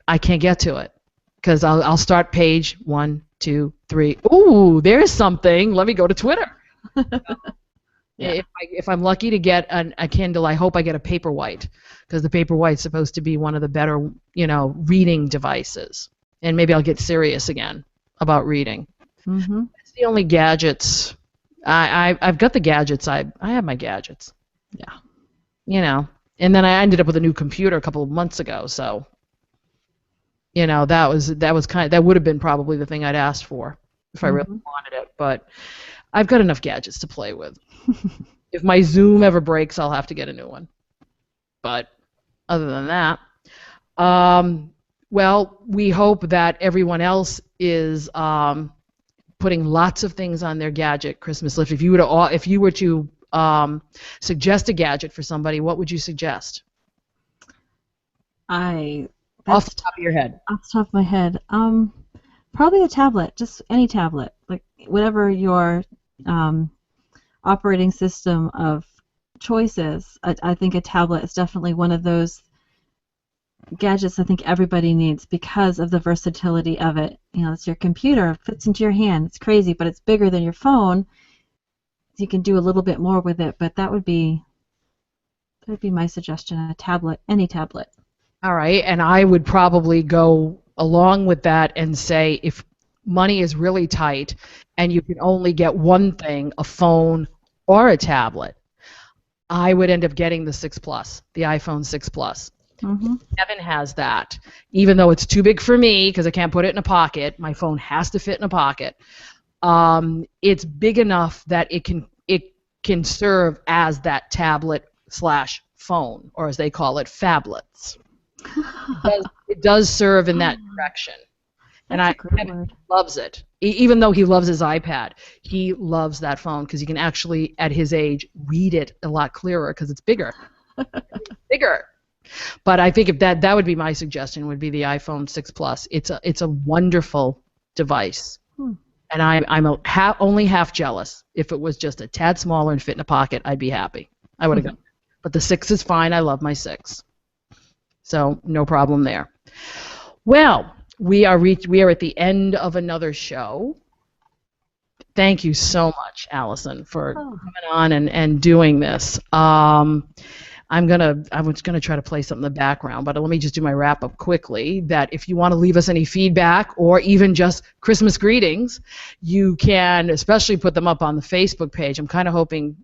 get to it because I'll start page 1, 2, 3. Ooh, there's something. Let me go to Twitter. If I'm lucky to get a Kindle, I hope I get a Paperwhite because the Paperwhite's supposed to be one of the better, reading devices. And maybe I'll get serious again about reading. It's the only gadgets. I've got the gadgets. I have my gadgets. Yeah. And then I ended up with a new computer a couple of months ago, so that would have been probably the thing I'd asked for if I really wanted it. But I've got enough gadgets to play with. If my Zoom ever breaks, I'll have to get a new one. But other than that, well, we hope that everyone else is putting lots of things on their gadget Christmas list. If you were to suggest a gadget for somebody, what would you suggest? Off the top of your head. Off the top of my head, probably a tablet, just any tablet, like whatever your operating system of choice is. I think a tablet is definitely one of those gadgets I think everybody needs because of the versatility of it. It's your computer, it fits into your hand. It's crazy, but it's bigger than your phone. You can do a little bit more with it, but that would be my suggestion, a tablet, any tablet. All right, and I would probably go along with that and say if money is really tight and you can only get one thing, a phone or a tablet, I would end up getting the 6 Plus, the iPhone 6 Plus. Kevin has that. Even though it's too big for me because I can't put it in a pocket, my phone has to fit in a pocket. It's big enough that it can serve as that tablet/phone, or as they call it, phablets. It does serve in that direction. And Kevin loves it. Even though he loves his iPad, he loves that phone because he can actually, at his age, read it a lot clearer because it's bigger. Bigger. But I think if that would be my suggestion, would be the iPhone 6 Plus. It's a wonderful device. And I'm only half jealous. If it was just a tad smaller and fit in a pocket, I'd be happy. I would have gone. But the 6 is fine. I love my 6. So no problem there. Well, we are at the end of another show. Thank you so much, Allison, for coming on and doing this. I was gonna try to play something in the background, but let me just do my wrap up quickly. That if you want to leave us any feedback or even just Christmas greetings, you can especially put them up on the Facebook page. I'm kind of hoping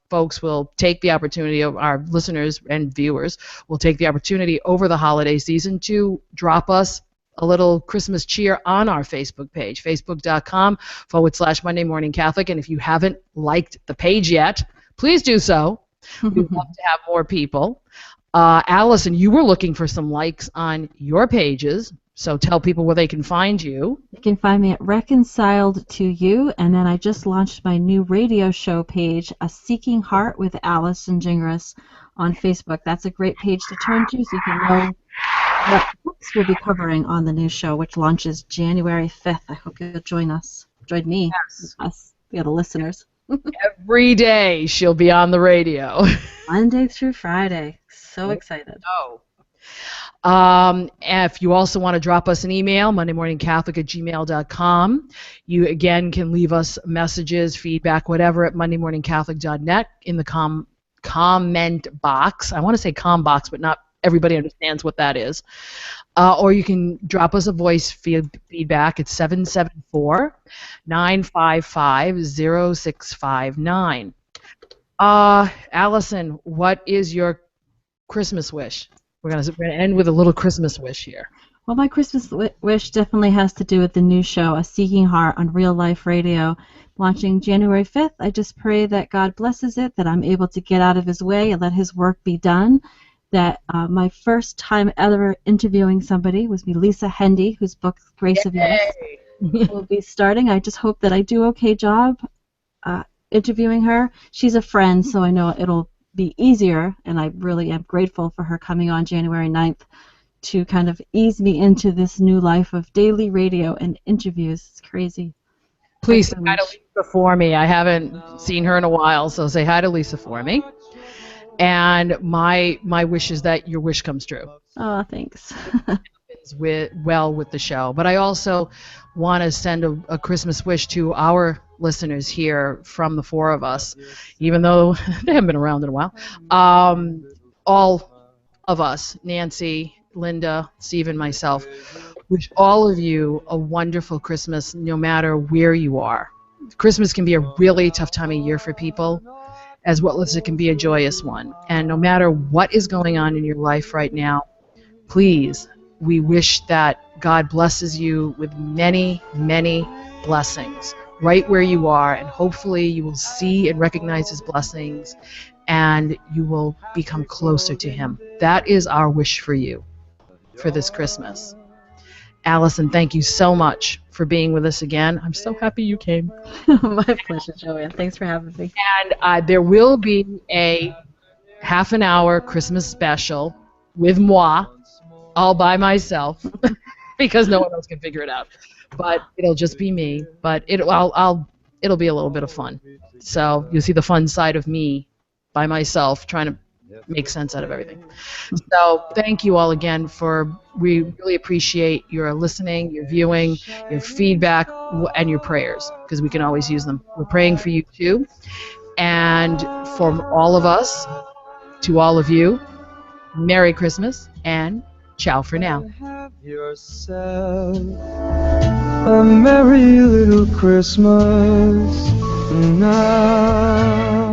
folks will take the opportunity, of our listeners and viewers will take the opportunity over the holiday season to drop us a little Christmas cheer on our Facebook page, facebook.com/Monday Morning Catholic. And if you haven't liked the page yet, please do so. We'd love to have more people. Allison, you were looking for some likes on your pages, so tell people where they can find you. You can find me at Reconciled to You, and then I just launched my new radio show page, A Seeking Heart with Allison Gingras, on Facebook. That's a great page to turn to so you can know what books we'll be covering on the new show, which launches January 5th. I hope you'll join us. Join me. Yes. Us, the other listeners. Every day she'll be on the radio. Monday through Friday. So excited. Oh. If you also want to drop us an email, mondaymorningcatholic@gmail.com. You, again, can leave us messages, feedback, whatever, at mondaymorningcatholic.net in the comment box. I want to say com box, but not everybody understands what that is. Or you can drop us a voice feedback at 774-955-0659. Allison, what is your Christmas wish? We're going to end with a little Christmas wish here. Well, my Christmas wish definitely has to do with the new show, A Seeking Heart, on Real Life Radio, launching January 5th. I just pray that God blesses it, that I'm able to get out of His way and let His work be done. That my first time ever interviewing somebody was Lisa Hendy, whose book Grace of Yes will be starting. I just hope that I do okay job interviewing her. She's a friend, so I know it'll be easier, and I really am grateful for her coming on January 9th to kind of ease me into this new life of daily radio and interviews. It's crazy. Please say hi to Lisa for me. I haven't seen her in a while, so say hi to Lisa for me. And my wish is that your wish comes true. Oh, thanks. with the show. But I also want to send a Christmas wish to our listeners here from the four of us, even though they haven't been around in a while. All of us, Nancy, Linda, Stephen, myself, wish all of you a wonderful Christmas no matter where you are. Christmas can be a really tough time of year for people, as well as it can be a joyous one. And no matter what is going on in your life right now, please, we wish that God blesses you with many, many blessings right where you are, and hopefully you will see and recognize His blessings, and you will become closer to Him. That is our wish for you for this Christmas. Allison, thank you so much for being with us again. I'm so happy you came. My pleasure, Joanne. Thanks for having me. And there will be a half-an-hour Christmas special with moi, all by myself, because no one else can figure it out. But it'll just be me. But it'll be a little bit of fun. So you'll see the fun side of me by myself, trying to make sense out of everything. So thank you all again we really appreciate your listening, your viewing, your feedback, and your prayers, because we can always use them. We're praying for you too. And from all of us to all of you, Merry Christmas and ciao for now. Have yourself a merry little Christmas now.